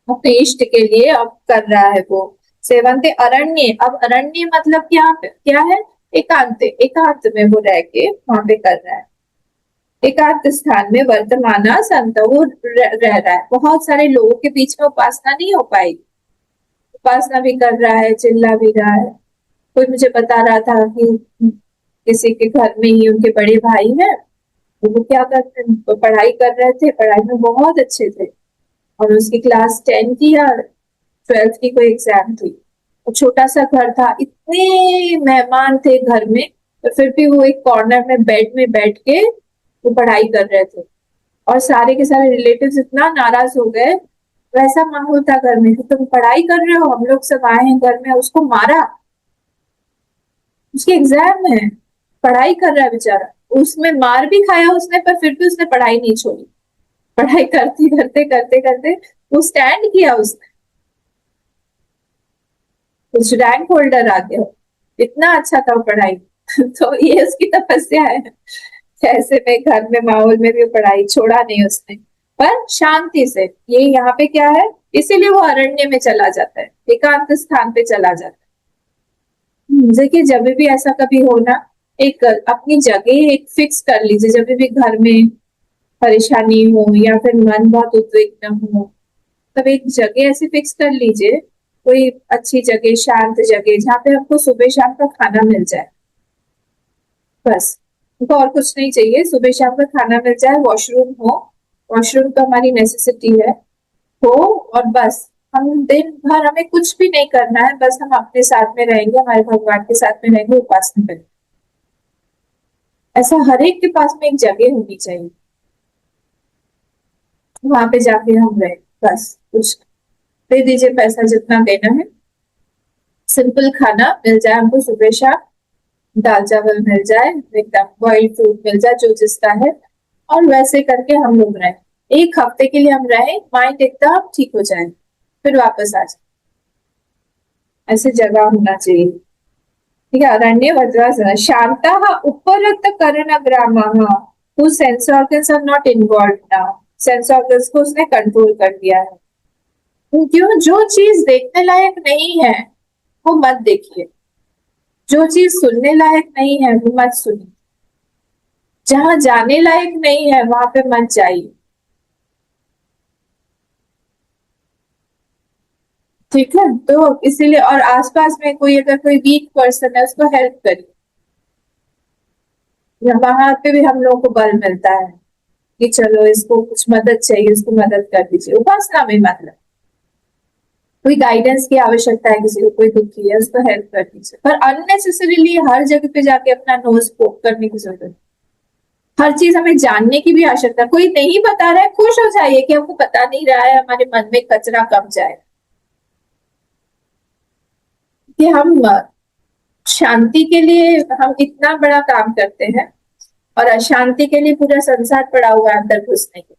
अपने इष्ट के लिए, अब कर रहा है वो। सेवन्ते अरण्य, अब अरण्य मतलब क्या है, एकांत, एकांत में वो रह के वहां पे कर रहा है। एकांत स्थान में वर्तमान संत, वो रह रहा है, बहुत सारे लोगों के बीच में उपासना नहीं हो पाएगी। उपासना भी कर रहा है, चिल्ला भी रहा है। कोई मुझे बता रहा था कि किसी के घर में ही उनके बड़े भाई हैं, वो क्या करते हैं, तो पढ़ाई कर रहे थे, पढ़ाई में बहुत अच्छे थे, और उसकी क्लास 10 की या 12th की कोई एग्जाम थी, और छोटा सा घर था, इतने मेहमान थे घर में, तो फिर भी वो एक कॉर्नर में बेड में बैठ के वो पढ़ाई कर रहे थे, और सारे के सारे रिलेटिव्स इतना नाराज हो गए। वैसा माहौल था घर में कि तुम पढ़ाई कर रहे हो, हम लोग सब आए हैं घर में, उसको मारा, उसके एग्जाम है, पढ़ाई कर रहा है बेचारा, उसमें मार भी खाया उसने, पर फिर भी उसने पढ़ाई नहीं छोड़ी। पढ़ाई करते करते करते करते वो स्टैंड किया उसने, कुछ रैंक होल्डर आ गया, इतना अच्छा था वो पढ़ाई। तो ये उसकी तपस्या है, ऐसे में घर में माहौल में भी पढ़ाई छोड़ा नहीं उसने, पर शांति से। ये यहाँ पे क्या है, इसीलिए वो अरण्य में चला जाता है, एकांत स्थान पे चला जाता है। देखिए जब भी ऐसा कभी हो ना, एक अपनी जगह एक फिक्स कर लीजिए, जब भी घर में परेशानी हो या फिर मन बहुत उद्विग्न हो, तब एक जगह ऐसी फिक्स कर लीजिए, कोई अच्छी जगह, शांत जगह, जहाँ पे हमको सुबह शाम का खाना मिल जाए, बस हमको और कुछ नहीं चाहिए, सुबह शाम का खाना मिल जाए, वॉशरूम हो, वॉशरूम तो हमारी नेसेसिटी है, हो, और बस हम दिन भर हमें कुछ भी नहीं करना है, बस हम अपने साथ में रहेंगे, हमारे भगवान के साथ में रहेंगे, उपासना करेंगे। ऐसा हर एक के पास में एक जगह होनी चाहिए, वहां पे जाके हम रहे, बस कुछ दे दीजिए पैसा जितना देना है, सिंपल खाना मिल जाए हमको सुबह शाम, दाल चावल मिल जाए, एकदम बॉइल्ड फ्रूट मिल जाए जो जिसका है, और वैसे करके हम लोग रहे, एक हफ्ते के लिए हम रहे, माइंड एकदम ठीक हो जाए, फिर वापस आ जाए, ऐसे जगह होना चाहिए। ठीक है, अरण्य वज्रासन शांता उपरत करण ग्राम, whose sense organs are not involve now, sense organs को उसने कंट्रोल कर दिया है। क्यों, जो चीज देखने लायक नहीं है वो मत देखिए, जो चीज सुनने लायक नहीं है वो मत सुनिए, जहां जाने लायक नहीं है वहां पे मत जाइए। ठीक है, तो इसीलिए, और आसपास में कोई अगर कोई वीक पर्सन है उसको हेल्प करिए, वहां पे भी हम लोगों को बल मिलता है कि चलो इसको कुछ मदद चाहिए, उसको मदद कर दीजिए। उपासना में मतलब कोई गाइडेंस की आवश्यकता है, किसी को कोई दुखी है उसको हेल्प कर दीजिए, पर अननेसेसरीली हर जगह पे जाके अपना नोज पोक करने की जरूरत, हर चीज हमें जानने की भी आवश्यकता, कोई नहीं बता रहा है खुश हो जाइए कि हमको पता नहीं रहा है, हमारे मन में कचरा कम जाए, कि हम शांति के लिए हम इतना बड़ा काम करते हैं, और अशांति के लिए पूरा संसार पड़ा हुआ है अंदर घुसने के,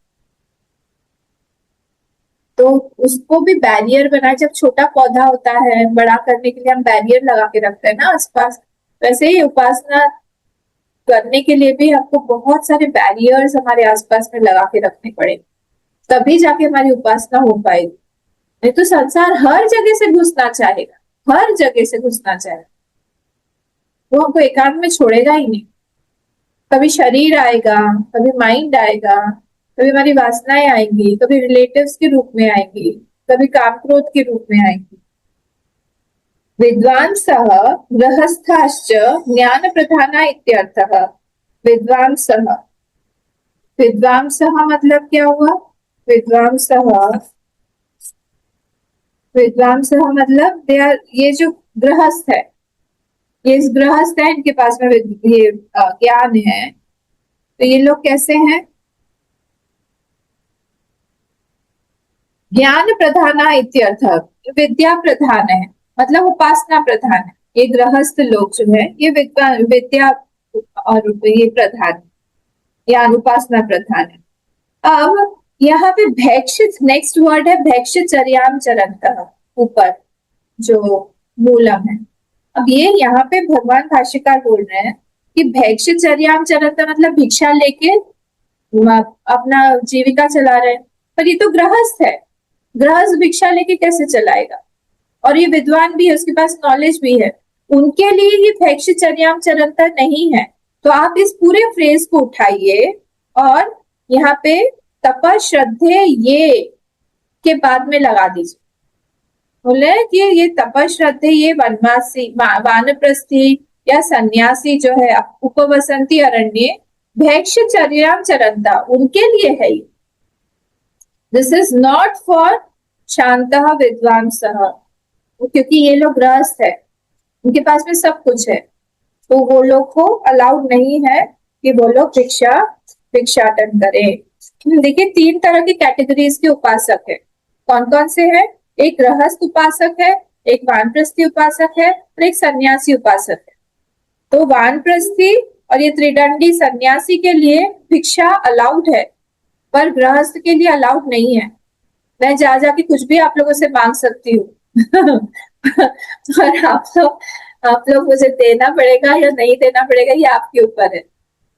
तो उसको भी बैरियर बनाए, जब छोटा पौधा होता है बड़ा करने के लिए हम बैरियर लगा के रखते हैं ना आसपास, वैसे ही उपासना करने के लिए भी हमको बहुत सारे बैरियर्स हमारे आसपास में लगा के रखने पड़े, तभी जाके हमारी उपासना हो पाएगी। नहीं तो संसार हर जगह से घुसना चाहेगा, हर जगह से घुसना चाहेगा, वो हमको एकांत में छोड़ेगा ही नहीं। कभी शरीर आएगा, कभी माइंड आएगा, कभी हमारी वासनाएं आएंगी, कभी रिलेटिव्स के रूप में आएंगी, कभी काम क्रोध के रूप में आएंगी। विद्वांसः गृहस्थाश्च ज्ञान प्रधाना इत्यर्थः। विद्वांसः, विद्वांसः मतलब क्या हुआ, विद्वांसः, विद्वांसः मतलब दे आर, ये जो गृहस्थ है, ये इस गृहस्थ है, इनके पास में ये ज्ञान है, तो ये लोग कैसे हैं, ज्ञान प्रधाना इत्यर्थ, विद्या प्रधान है, मतलब उपासना प्रधान है, ये गृहस्थ लोग जो है ये विद्या और ये प्रधान। या अनुपासना प्रधान है। अब यहाँ पे भैक्षित, नेक्स्ट वर्ड है भैक्षचर्याम चरंतः, ऊपर जो मूलम है। अब ये यहाँ पे भगवान भाष्यकार बोल रहे हैं कि भैक्षचर्याम चरंतः मतलब भिक्षा लेके अपना जीविका चला रहे हैं, पर ये तो गृहस्थ है, गृहस्थ भिक्षा लेके कैसे चलाएगा? और ये विद्वान भी है, उसके पास नॉलेज भी है, उनके लिए ये भैक्षचर्याम चरंतः नहीं है। तो आप इस पूरे फ्रेज को उठाइए और यहाँ पे तप श्रद्धे ये के बाद में लगा दीजिए। बोले कि ये तप श्रद्धे ये वनवासी वानप्रस्थी या सन्यासी जो है उपवसंती अरण्य भैक्षचर्याम चरंता, उनके लिए है ये। दिस इज नॉट फॉर शांतः विद्वांसः, क्योंकि ये लोग गृहस्थ है, उनके पास में सब कुछ है, तो वो लोग को अलाउड नहीं है कि वो लोग भिक्षाटन करें। देखिए 3 तरह की कैटेगरीज के उपासक है। कौन कौन से हैं? एक गृहस्थ उपासक है, एक वानप्रस्थी उपासक है और एक सन्यासी उपासक है। तो वानप्रस्थी और ये त्रिदंडी सन्यासी के लिए भिक्षा अलाउड है, पर गृहस्थ के लिए अलाउड नहीं है। मैं जा जाके कुछ भी आप लोगों से मांग सकती हूँ और आप लोग मुझे देना पड़ेगा या नहीं देना पड़ेगा ये आपके ऊपर है,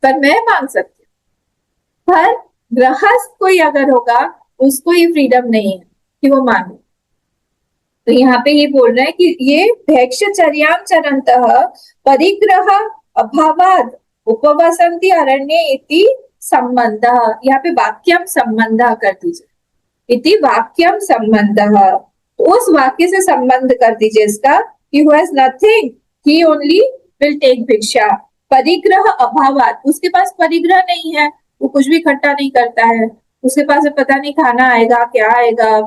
पर मैं मांग सकती हूँ। पर गृहस्थ कोई अगर होगा उसको ये फ्रीडम नहीं है कि वो मांगे। तो यहाँ पे ये बोल रहे हैं कि ये भैक्षचर्याम चरंतः परिग्रह अभावाद उपवसंती अरण्ये इति संबंध, यहाँ पे वाक्यम संबंध कर दीजिए, इति वाक्यम संबंध, तो उस वाक्य से संबंध कर दीजिए इसका कि who has nothing, he only will take भिक्षा। परिग्रह अभावात, उसके पास परिग्रह नहीं है, वो कुछ भी इकट्ठा नहीं करता है, उसके पास पता नहीं खाना आएगा क्या आएगा,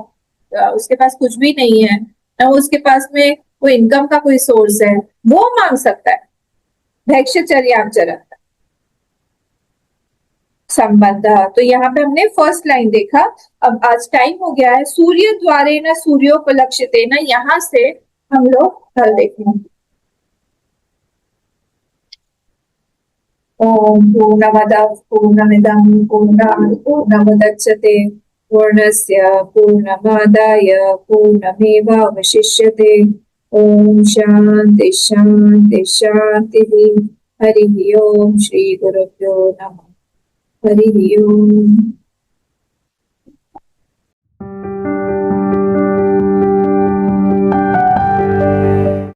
उसके पास कुछ भी नहीं है, ना उसके पास में कोई इनकम का कोई सोर्स है, वो मांग सकता है भैक्षचर्याम चरंतः संबंध। तो यहाँ पे हमने फर्स्ट लाइन देखा। अब आज टाइम हो गया है, सूर्य द्वारे न सूर्योपलक्षिते न, यहाँ से हम लोग कल देखेंगे। ओम पूर्णमदः पूर्णमिदं पूर्णात् पूर्णमुदच्यते पूर्णस्य पूर्णमादाय पूर्णमेवावशिष्यते। ओम शांति शांति शांति। हरि ओम। श्री गुरुभ्यो नमः। हरि ओम।